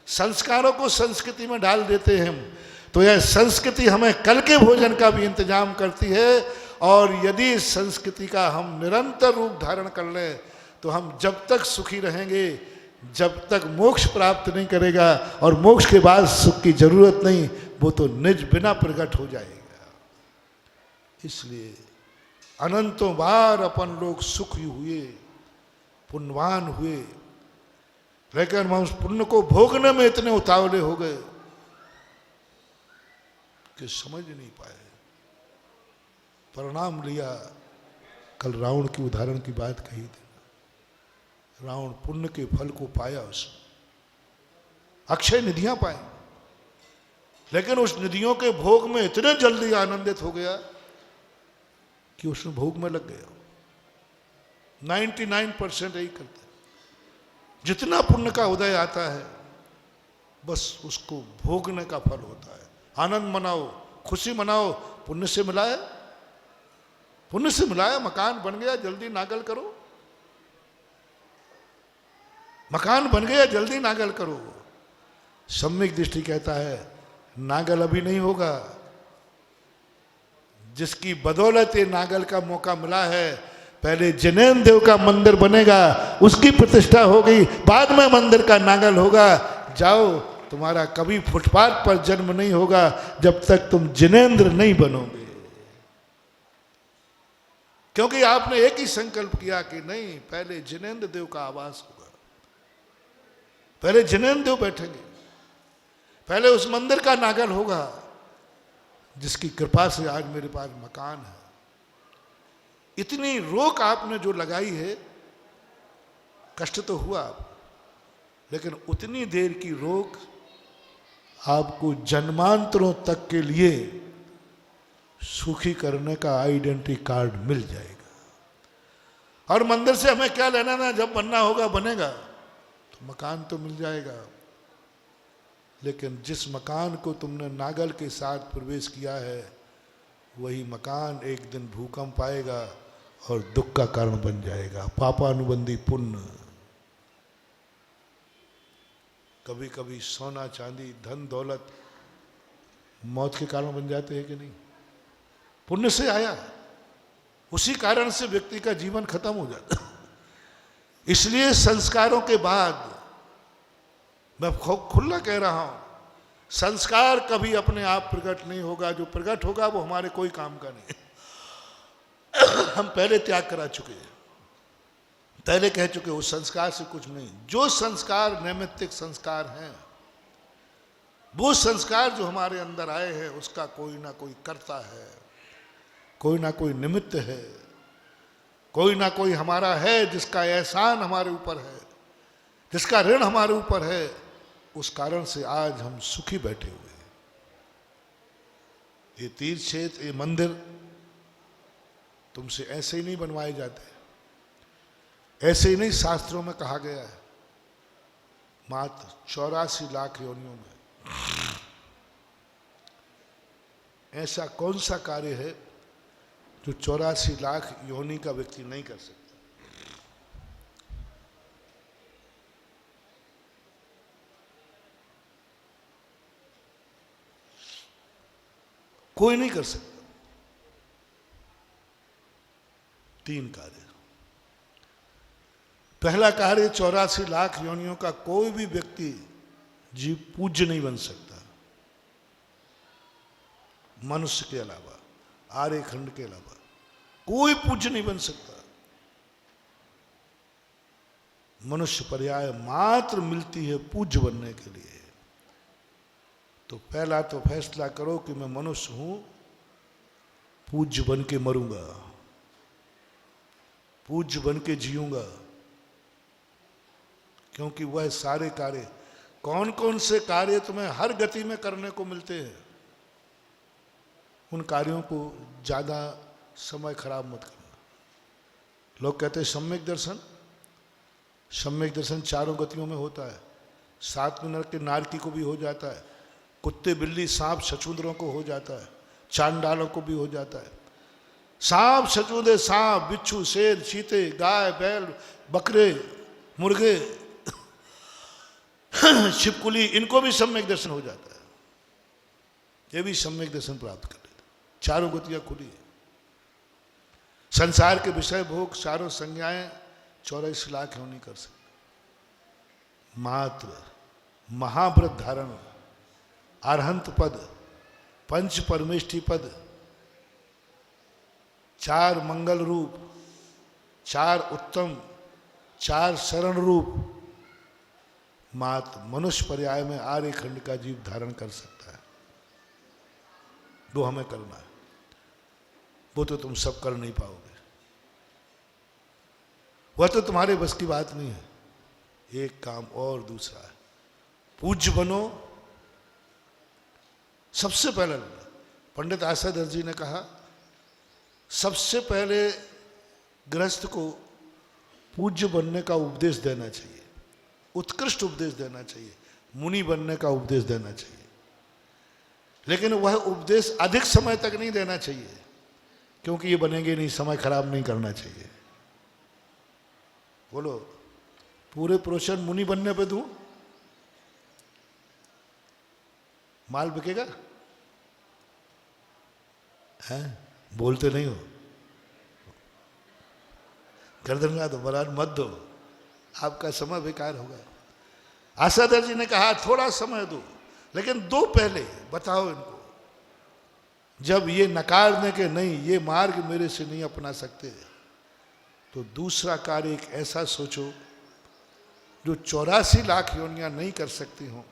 संस्कारों को संस्कृति में डाल देते हैं, तो यह संस्कृति हमें कल के भोजन का भी इंतजाम करती है। और यदि इस संस्कृति का हम निरंतर रूप धारण कर लें तो हम जब तक सुखी रहेंगे, जब तक मोक्ष प्राप्त नहीं करेगा, और मोक्ष के बाद सुख की जरूरत नहीं, वो तो निज बिना प्रकट हो जाएगा। इसलिए अनंतों बार अपन लोग सुखी हुए, पुण्यवान हुए, लेकिन हम उस पुण्य को भोगने में इतने उतावले हो गए कि समझ नहीं पाए, परिणाम लिया। कल रावण की उदाहरण की बात कही थी, रावण पुण्य के फल को पाया, उसने अक्षय निधियां पाई, लेकिन उस निधियों के भोग में इतने जल्दी आनंदित हो गया कि उसने भोग में लग गया। 99% यही करते, जितना पुण्य का उदय आता है बस उसको भोगने का फल होता है। आनंद मनाओ, खुशी मनाओ, पुण्य से मिलाया, पुण्य से मिलाया, मकान बन गया, जल्दी नागल करो, मकान बन गया, जल्दी नागल करो। सम्यक दृष्टि कहता है नागल अभी नहीं होगा, जिसकी बदौलत ये नागल का मौका मिला है, पहले जिनेंद्र देव का मंदिर बनेगा, उसकी प्रतिष्ठा होगी, बाद में मंदिर का नागल होगा। जाओ, तुम्हारा कभी फुटपाथ पर जन्म नहीं होगा जब तक तुम जिनेंद्र नहीं बनोगे, क्योंकि आपने एक ही संकल्प किया कि नहीं, पहले जिनेंद्र देव का आवास होगा, पहले जिनेंद्र देव बैठेंगे, पहले उस मंदिर का नागल होगा, जिसकी कृपा से आज मेरे पास मकान है। इतनी रोक आपने जो लगाई है, कष्ट तो हुआ, लेकिन उतनी देर की रोक आपको जन्मांतरों तक के लिए सुखी करने का आइडेंटिटी कार्ड मिल जाएगा। और मंदिर से हमें क्या लेना ना, जब बनना होगा बनेगा, तो मकान तो मिल जाएगा। लेकिन जिस मकान को तुमने नागल के साथ प्रवेश किया है, वही मकान एक दिन भूकंप आएगा और दुख का कारण बन जाएगा। पापानुबंधी पुण्य, कभी कभी सोना चांदी धन दौलत मौत के कारण बन जाते हैं कि नहीं? पुण्य से आया, उसी कारण से व्यक्ति का जीवन खत्म हो जाता। इसलिए संस्कारों के बाद मैं खुला कह रहा हूं, संस्कार कभी अपने आप प्रकट नहीं होगा, जो प्रकट होगा वो हमारे कोई काम का नहीं। हम पहले त्याग करा चुके हैं, पहले कह चुके उस संस्कार से कुछ नहीं। जो संस्कार नैमित्तिक संस्कार हैं, वो संस्कार जो हमारे अंदर आए हैं, उसका कोई ना कोई कर्ता है, कोई ना कोई निमित्त है, कोई ना कोई हमारा है जिसका एहसान हमारे ऊपर है, जिसका ऋण हमारे ऊपर है। उस कारण से आज हम सुखी बैठे हुए हैं। ये तीर्थ क्षेत्र, ये मंदिर तुमसे ऐसे ही नहीं बनवाए जाते, ऐसे ही नहीं शास्त्रों में कहा गया है। मात्र 84 लाख योनियों में ऐसा कौन सा कार्य है जो 84 लाख योनि का व्यक्ति नहीं कर सकता? कोई नहीं कर सकता। 3 कार्य। पहला कार्य, 84 लाख योनियों का कोई भी व्यक्ति जीव पूज्य नहीं बन सकता, मनुष्य के अलावा, आर्य खंड के अलावा कोई पूज्य नहीं बन सकता। मनुष्य पर्याय मात्र मिलती है पूज्य बनने के लिए। तो पहला तो फैसला करो कि मैं मनुष्य हूं, पूज्य बन के मरूंगा, पूज्य बन के जीऊंगा। क्योंकि वह सारे कार्य, कौन कौन से कार्य तुम्हें हर गति में करने को मिलते हैं, उन कार्यों को ज्यादा समय खराब मत करना। लोग कहते हैं सम्यक दर्शन, सम्यक दर्शन चारों गतियों में होता है। 7 मिनट के नारकी को भी हो जाता है, कुत्ते बिल्ली सांप छछूंदरों को हो जाता है, चांडालों को भी हो जाता है। सांप छछूंदे, सांप बिच्छू शेर चीते गाय बैल बकरे मुर्गे छिपकुली, इनको भी सम्यक दर्शन हो जाता है। ये भी सम्यक दर्शन प्राप्त कर लेते, चारों गतियां खुली है। संसार के विषय भोग चारों संज्ञाएं 84 लाख नहीं कर सकते। मात्र महाव्रत धारण, अरहंत पद, पंच परमेष्ठी पद, 4 मंगल रूप, 4 उत्तम, 4 शरण रूप मात्र मनुष्य पर्याय में आर्य खंड का जीव धारण कर सकता है। वो हमें करना है, वो तो तुम सब कर नहीं पाओगे, वह तो तुम्हारे बस की बात नहीं है। एक काम और दूसरा है, पूज्य बनो। सबसे पहले पंडित आशाधर जी ने कहा, सबसे पहले गृहस्थ को पूज्य बनने का उपदेश देना चाहिए, उत्कृष्ट उपदेश देना चाहिए, मुनि बनने का उपदेश देना चाहिए। लेकिन वह उपदेश अधिक समय तक नहीं देना चाहिए, क्योंकि ये बनेंगे नहीं, समय खराब नहीं करना चाहिए। बोलो, पूरे प्रोशन मुनि बनने पे दूं, माल बिकेगा? हैं? बोलते नहीं हो, गर्दन का तो बराबर मत दो, आपका समय बेकार होगा। आशाधर जी ने कहा थोड़ा समय दो, लेकिन दो पहले बताओ इनको। जब ये नकार दें कि नहीं, ये मार्ग मेरे से नहीं अपना सकते, तो दूसरा कार्य एक ऐसा सोचो जो 84 लाख योनियां नहीं कर सकती हो।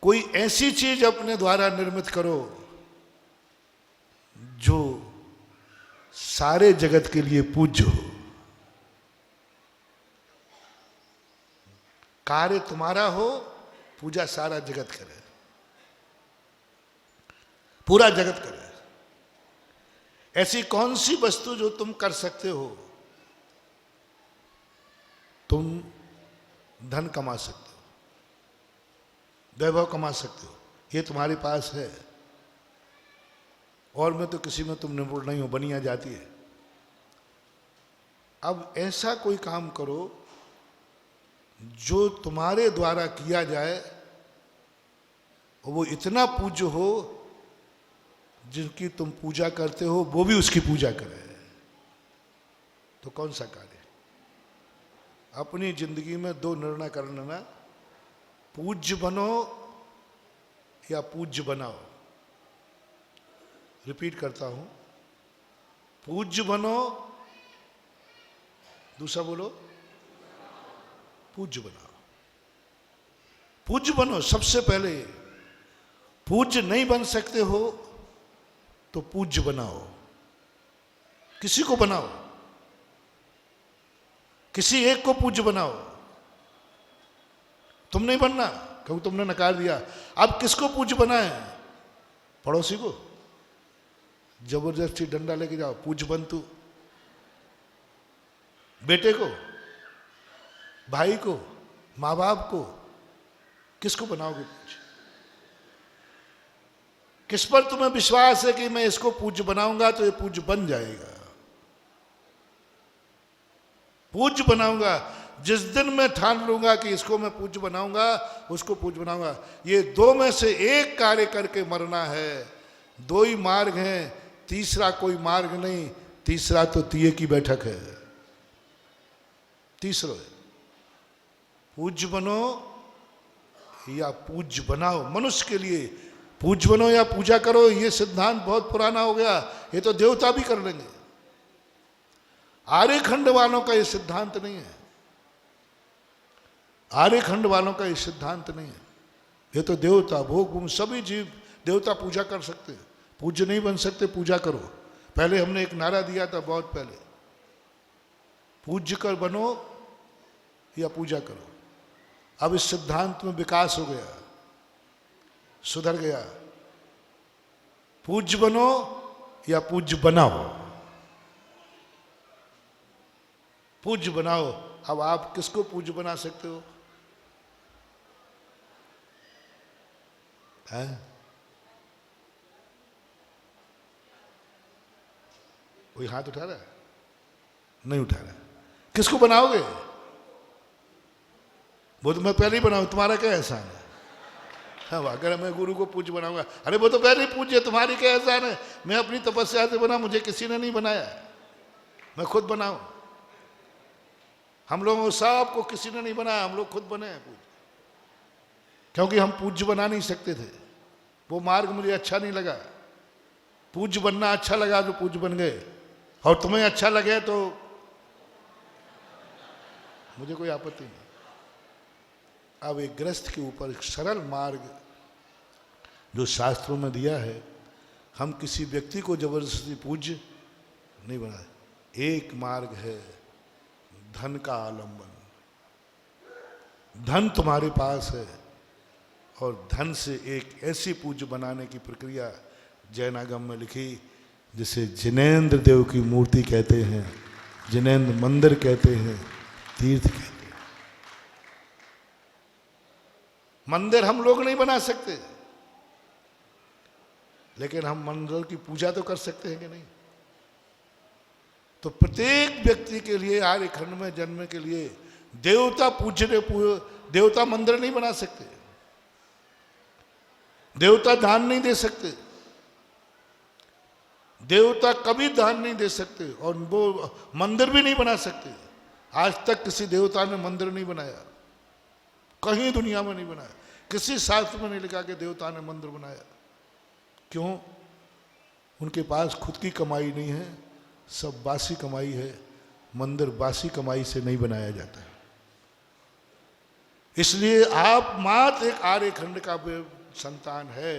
कोई ऐसी चीज अपने द्वारा निर्मित करो जो सारे जगत के लिए पूज्य हो। कार्य तुम्हारा हो, पूजा सारा जगत करे, पूरा जगत करे। ऐसी कौन सी वस्तु जो तुम कर सकते हो? तुम धन कमा सकते हो, वैभव कमा सकते हो, ये तुम्हारे पास है। और में तो किसी में तुम निपुण नहीं हो, बनिया जाती है। अब ऐसा कोई काम करो जो तुम्हारे द्वारा किया जाए और वो इतना पूज्य हो, जिनकी तुम पूजा करते हो वो भी उसकी पूजा करे। तो कौन सा कार्य? अपनी जिंदगी में 2 निर्णय कर लेना, पूज्य बनो या पूज्य बनाओ। रिपीट करता हूं, पूज्य बनो, दूसरा बोलो पूज्य बनाओ। पूज्य बनो सबसे पहले। पूज्य नहीं बन सकते हो तो पूज्य बनाओ, किसी को बनाओ, किसी एक को पूज्य बनाओ। तुम नहीं बनना क्योंकि तुमने नकार दिया। अब किसको पूज्य बनाए? पड़ोसी को जबरदस्ती डंडा लेके जाओ, पूज्य बन तू। बेटे को, भाई को, माँ बाप को, किसको बनाओगे पूज्य? किस पर तुम्हें विश्वास है कि मैं इसको पूज्य बनाऊंगा तो ये पूज्य बन जाएगा? पूज्य बनाऊंगा जिस दिन मैं ठान लूंगा कि इसको मैं पूज्य बनाऊंगा, उसको पूज्य बनाऊंगा। ये दो में से एक कार्य करके मरना है। दो ही मार्ग हैं, तीसरा कोई मार्ग नहीं। तीसरा तो तिये की बैठक है। तीसरा है पूज्य बनो या पूज्य बनाओ। मनुष्य के लिए पूज्य बनो या पूजा करो, ये सिद्धांत बहुत पुराना हो गया। ये तो देवता भी कर लेंगे। आर्यखंड वालों का ये सिद्धांत नहीं है। आर्यखंड वालों का ये सिद्धांत नहीं है। ये तो देवता, भोग, सभी जीव देवता पूजा कर सकते हैं। पूज्य नहीं बन सकते, पूजा करो। पहले हमने एक नारा दिया था बहुत पहले, पूज्य कर बनो या पूजा करो। अब इस सिद्धांत में विकास हो गया, सुधर गया। पूज्य बनो या पूज्य बनाओ। पूज्य बनाओ। अब आप किसको पूज्य बना सकते हो? हैं? कोई हाथ उठा रहा है? नहीं उठा रहा। किसको बनाओगे? वो तो मैं पहले ही बनाऊं, तुम्हारा क्या एहसान है? हाँ, अगर मैं गुरु को पूज्य बनाऊंगा, अरे वो तो पहले ही पूज्य, तुम्हारी क्या एहसान है? मैं अपनी तपस्या से बना, मुझे किसी ने नहीं बनाया, मैं खुद बनाऊं। हम लोगों सबको किसी ने नहीं बनाया, हम लोग खुद बने हैं पूज्य। क्योंकि हम पूज्य बना नहीं सकते थे, वो मार्ग मुझे अच्छा नहीं लगा। पूज्य बनना अच्छा लगा तो पूज्य बन गए, और तुम्हें अच्छा लगे तो मुझे कोई आपत्ति नहीं। अब एक गृहस्थ के ऊपर एक सरल मार्ग जो शास्त्रों में दिया है, हम किसी व्यक्ति को जबरदस्ती पूज्य नहीं बनाए। एक मार्ग है धन का आलंबन। धन तुम्हारे पास है और धन से एक ऐसी पूज्य बनाने की प्रक्रिया जैनागम में लिखी जिसे जिनेंद्र देव की मूर्ति कहते हैं, जिनेंद्र मंदिर कहते हैं, तीर्थ कहते हैं। मंदिर हम लोग नहीं बना सकते, लेकिन हम मंदिर की पूजा तो कर सकते हैं कि नहीं? तो प्रत्येक व्यक्ति के लिए, आर्यखंड में जन्म के लिए देवता पूजने, देवता मंदिर नहीं बना सकते, देवता दान नहीं दे सकते, देवता कभी दान नहीं दे सकते, और वो मंदिर भी नहीं बना सकते। आज तक किसी देवता ने मंदिर नहीं बनाया, कहीं दुनिया में नहीं बनाया। किसी शास्त्र में नहीं लिखा कि देवता ने मंदिर बनाया। क्यों? उनके पास खुद की कमाई नहीं है, सब बासी कमाई है। मंदिर बासी कमाई से नहीं बनाया जाता है। इसलिए आप मात्र एक आर्यखंड का संतान है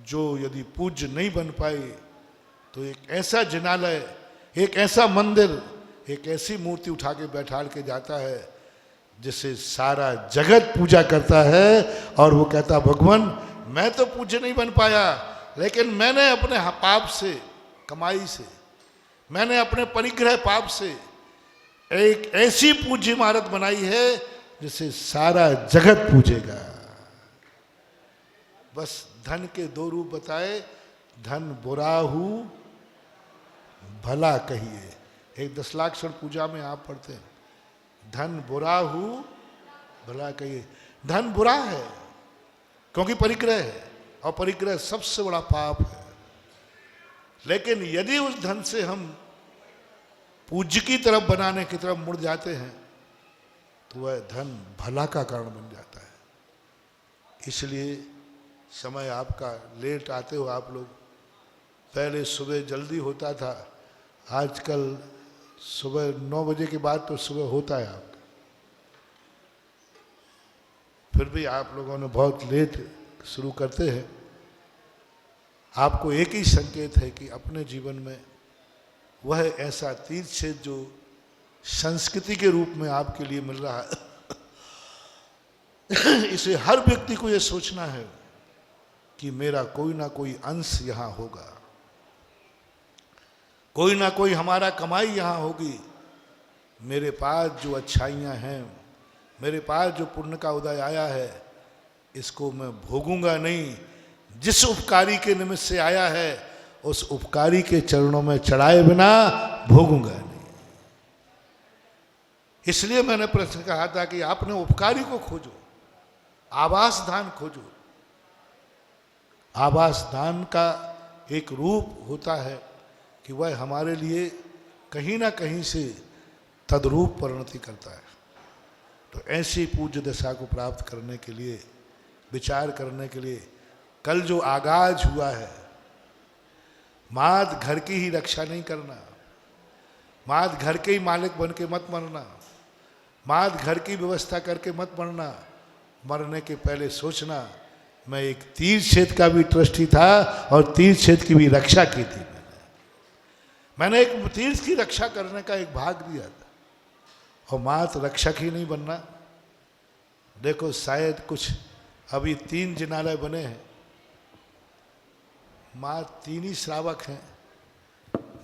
जो यदि पूज्य नहीं बन पाए तो एक ऐसा जिनालय, एक ऐसा मंदिर, एक ऐसी मूर्ति उठा के बैठा के जाता है जिसे सारा जगत पूजा करता है, और वो कहता भगवान मैं तो पूज्य नहीं बन पाया, लेकिन मैंने अपने पाप से, कमाई से, मैंने अपने परिग्रह पाप से एक ऐसी पूज्य इमारत बनाई है जिसे सारा जगत पूजेगा। बस धन के दो रूप बताए, धन बुराहु भला कहिए। एक 10 लाख क्षण पूजा में आप पढ़ते हैं, धन बुराहु भला कहिए। धन बुरा है क्योंकि परिग्रह है, और परिग्रह सबसे बड़ा पाप है। लेकिन यदि उस धन से हम पूज्य की तरफ बनाने की तरफ मुड़ जाते हैं तो वह धन भला का कारण बन जाता है। इसलिए समय आपका लेट आते हो आप लोग। पहले सुबह जल्दी होता था, आजकल सुबह 9 बजे के बाद तो सुबह होता है आपका। फिर भी आप लोगों ने बहुत लेट शुरू करते हैं। आपको एक ही संकेत है कि अपने जीवन में वह ऐसा तीर्थ क्षेत्र जो संस्कृति के रूप में आपके लिए मिल रहा है, इसे हर व्यक्ति को यह सोचना है कि मेरा कोई ना कोई अंश यहाँ होगा, कोई ना कोई हमारा कमाई यहाँ होगी। मेरे पास जो अच्छाइयाँ हैं, मेरे पास जो पुण्य का उदय आया है, इसको मैं भोगूंगा नहीं। जिस उपकारी के निमित्त से आया है उस उपकारी के चरणों में चढ़ाए बिना भोगूंगा नहीं। इसलिए मैंने प्रश्न कहा था कि आपने उपकारी को खोजो, आवास दान खोजो। आवास दान का एक रूप होता है कि वह हमारे लिए कहीं ना कहीं से तद्रूप परिणति करता है। तो ऐसी पूज्य दशा को प्राप्त करने के लिए, विचार करने के लिए, कल जो आगाज हुआ है, माद घर की ही रक्षा नहीं करना, माद घर के ही मालिक बन के मत मरना, माद घर की व्यवस्था करके मत मरना। मरने के पहले सोचना, मैं एक तीर्थ क्षेत्र का भी ट्रस्टी था और तीर्थ क्षेत्र की भी रक्षा की थी। मैंने एक तीर्थ की रक्षा करने का एक भाग दिया था, और मात्र रक्षक ही नहीं बनना। देखो शायद कुछ अभी 3 जिनालय बने हैं, मात्र 3 ही श्रावक हैं।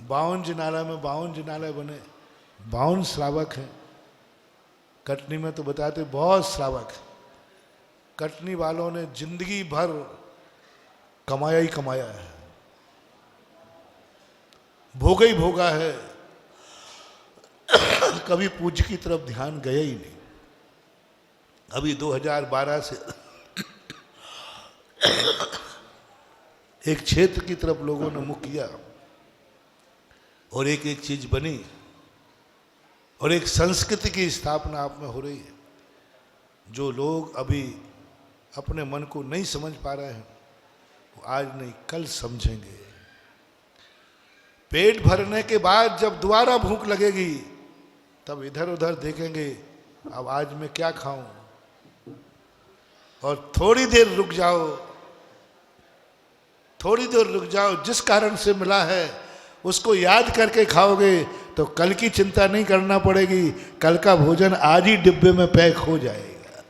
52 जिनालय में 52 जिनालय बने, 52 श्रावक हैं। कटनी में तो बताते बहुत श्रावक हैं। कटनी वालों ने जिंदगी भर कमाया ही कमाया है, भोगा ही भोगा है, कभी पूज्य की तरफ ध्यान गया ही नहीं। अभी 2012 से एक क्षेत्र की तरफ लोगों ने मुख किया और एक एक चीज बनी और एक संस्कृति की स्थापना आप में हो रही है। जो लोग अभी अपने मन को नहीं समझ पा रहे हैं, वो आज नहीं कल समझेंगे। पेट भरने के बाद जब दोबारा भूख लगेगी, तब इधर उधर देखेंगे, अब आज मैं क्या खाऊं। और थोड़ी देर रुक जाओ, थोड़ी देर रुक जाओ, जिस कारण से मिला है उसको याद करके खाओगे तो कल की चिंता नहीं करना पड़ेगी। कल का भोजन आज ही डिब्बे में पैक हो जाएगा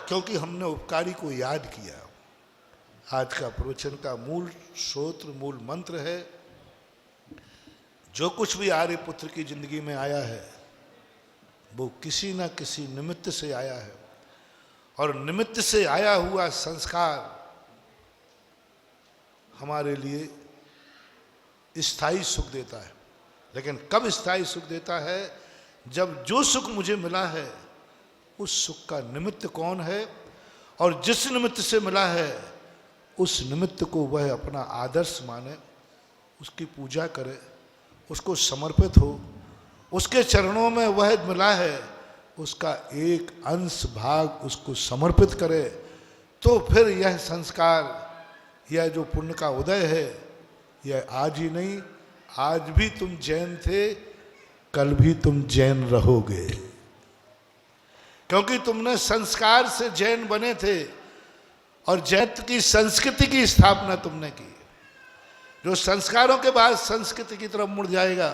क्योंकि हमने उपकारी को याद किया। आज का प्रवचन का मूल सूत्र, मूल मंत्र है, जो कुछ भी आर्य पुत्र की जिंदगी में आया है वो किसी न किसी निमित्त से आया है, और निमित्त से आया हुआ संस्कार हमारे लिए स्थायी सुख देता है। लेकिन कब स्थायी सुख देता है? जब जो सुख मुझे मिला है उस सुख का निमित्त कौन है, और जिस निमित्त से मिला है उस निमित्त को वह अपना आदर्श माने, उसकी पूजा करे, उसको समर्पित हो, उसके चरणों में वह मिला है उसका एक अंश भाग उसको समर्पित करे, तो फिर यह संस्कार, यह जो पुण्य का उदय है, यह आज ही नहीं, आज भी तुम जैन थे, कल भी तुम जैन रहोगे, क्योंकि तुमने संस्कार से जैन बने थे और जैन की संस्कृति की स्थापना तुमने की। जो संस्कारों के बाद संस्कृति की तरफ मुड़ जाएगा,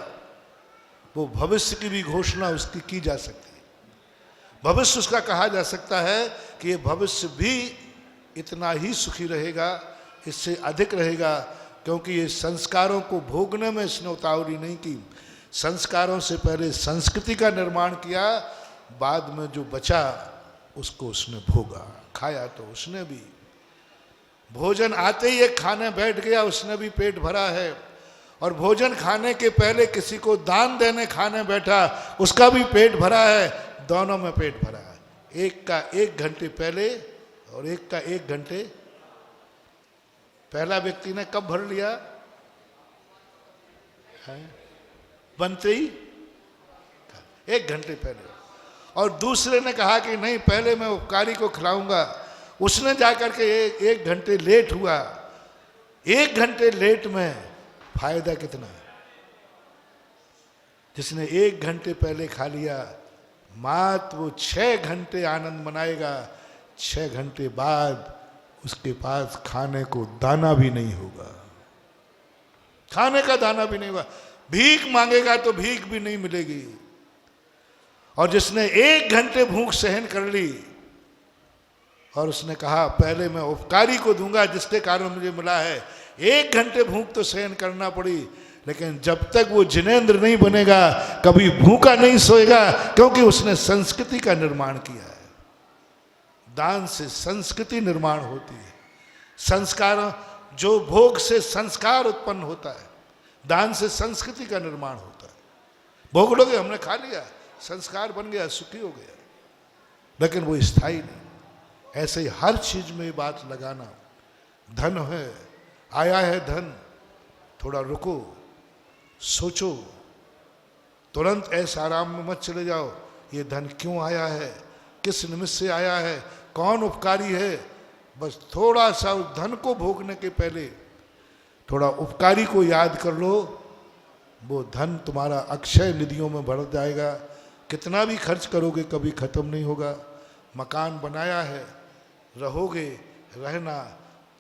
वो भविष्य की भी घोषणा उसकी की जा सकती है। भविष्य उसका कहा जा सकता है कि ये भविष्य भी इतना ही सुखी रहेगा, इससे अधिक रहेगा, क्योंकि ये संस्कारों को भोगने में इसने उतावली नहीं की। संस्कारों से पहले संस्कृति का निर्माण किया, बाद में जो बचा उसको उसने भोगा, खाया तो उसने भी। भोजन आते ही एक खाने बैठ गया, उसने भी पेट भरा है, और भोजन खाने के पहले किसी को दान देने खाने बैठा, उसका भी पेट भरा है, दोनों में पेट भरा है। एक का 1 घंटे पहले और एक का 1 घंटे। पहला व्यक्ति ने कब भर लिया? बनते ही 1 घंटे पहले। और दूसरे ने कहा कि नहीं, पहले मैं उपकारी को खिलाऊंगा, उसने जाकर के एक घंटे लेट हुआ, 1 घंटे लेट में फायदा कितना? जिसने 1 घंटे पहले खा लिया मात्र वो 6 घंटे आनंद मनाएगा, 6 घंटे बाद उसके पास खाने को दाना भी नहीं होगा, खाने का दाना भी नहीं होगा, भीख मांगेगा तो भीख भी नहीं मिलेगी। और जिसने 1 घंटे भूख सहन कर ली और उसने कहा पहले मैं उपकारी को दूंगा जिसके कारण मुझे मिला है, 1 घंटे भूख तो सहन करना पड़ी, लेकिन जब तक वो जिनेंद्र नहीं बनेगा कभी भूखा नहीं सोएगा, क्योंकि उसने संस्कृति का निर्माण किया है। दान से संस्कृति निर्माण होती है, संस्कार, जो भोग से संस्कार उत्पन्न होता है, दान से संस्कृति का निर्माण होता है। भोग लोगे, हमने खा लिया, संस्कार बन गया, सुखी हो गया, लेकिन वो स्थायी नहीं। ऐसे ही हर चीज में ये बात लगाना, धन है, आया है धन, थोड़ा रुको, सोचो, तुरंत ऐसे आराम में मत चले जाओ, ये धन क्यों आया है, किस निमित्त से आया है, कौन उपकारी है। बस थोड़ा सा उस धन को भोगने के पहले थोड़ा उपकारी को याद कर लो, वो धन तुम्हारा अक्षय निधियों में बढ़ जाएगा। कितना भी खर्च करोगे कभी खत्म नहीं होगा। मकान बनाया है, रहोगे, रहना,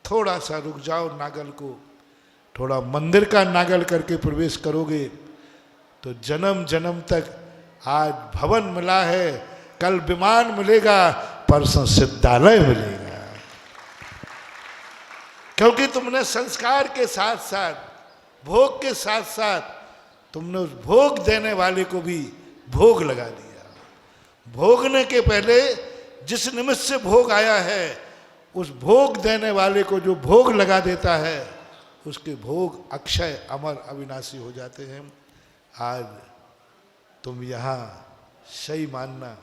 थोड़ा सा रुक जाओ, नागल को थोड़ा मंदिर का नागल करके प्रवेश करोगे तो जन्म जन्म तक, आज भवन मिला है, कल विमान मिलेगा, परसों सिद्धालय मिलेगा, क्योंकि तुमने संस्कार के साथ साथ, भोग के साथ साथ तुमने उस भोग देने वाले को भी भोग लगा दिया। भोगने के पहले जिस निमित्त से भोग आया है, उस भोग देने वाले को जो भोग लगा देता है, उसके भोग अक्षय अमर अविनाशी हो जाते हैं। आज तुम यहाँ सही मानना,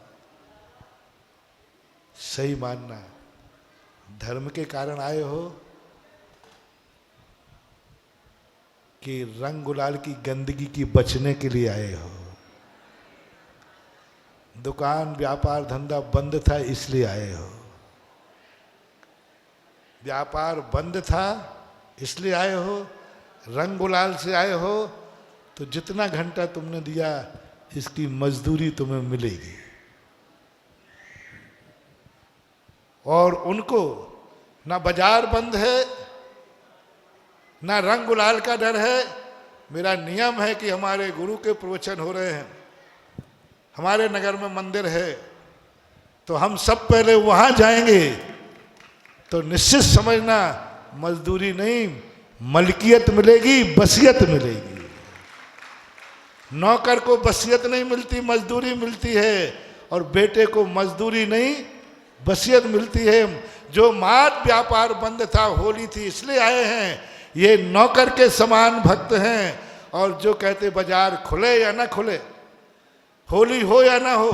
सही मानना, धर्म के कारण आए हो कि रंग गुलाल की गंदगी की बचने के लिए आए हो। दुकान व्यापार धंधा बंद था इसलिए आए हो, व्यापार बंद था इसलिए आए हो, रंग गुलाल से आए हो, तो जितना घंटा तुमने दिया इसकी मजदूरी तुम्हें मिलेगी। और उनको ना बाजार बंद है, ना रंग गुलाल का डर है। मेरा नियम है कि हमारे गुरु के प्रवचन हो रहे हैं, हमारे नगर में मंदिर है, तो हम सब पहले वहां जाएंगे, तो निश्चित समझना मजदूरी नहीं, मलकियत मिलेगी, बसियत मिलेगी। नौकर को बसियत नहीं मिलती, मजदूरी मिलती है, और बेटे को मजदूरी नहीं बसियत मिलती है। जो मात व्यापार बंद था, होली थी इसलिए आए हैं, ये नौकर के समान भक्त हैं। और जो कहते बाजार खुले या ना खुले, होली हो या ना हो,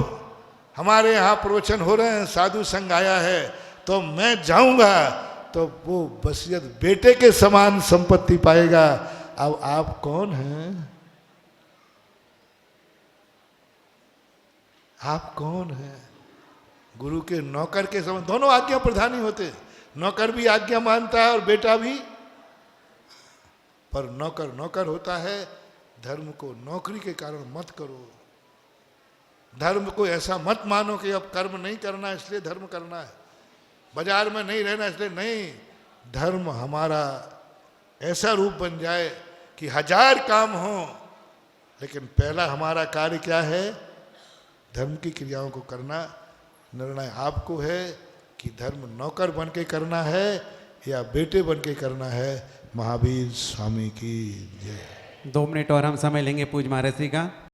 हमारे यहाँ प्रवचन हो रहे हैं, साधु संघ आया है, तो मैं जाऊंगा, तो वो बसियत बेटे के समान संपत्ति पाएगा। अब आप कौन हैं? आप कौन हैं? गुरु के नौकर के समान, दोनों आज्ञा प्रधानी होते, नौकर भी आज्ञा मानता है और बेटा भी, पर नौकर नौकर होता है। धर्म को नौकरी के कारण मत करो, धर्म को ऐसा मत मानो कि अब कर्म नहीं करना इसलिए धर्म करना है, बाजार में नहीं रहना इसलिए नहीं। धर्म हमारा ऐसा रूप बन जाए कि 1000 काम हो, लेकिन पहला हमारा कार्य क्या है? धर्म की क्रियाओं को करना। निर्णय आपको है कि धर्म नौकर बन के करना है या बेटे बन के करना है। महावीर स्वामी की जय। 2 मिनट और हम समय लेंगे पूज्य महाराज जी का।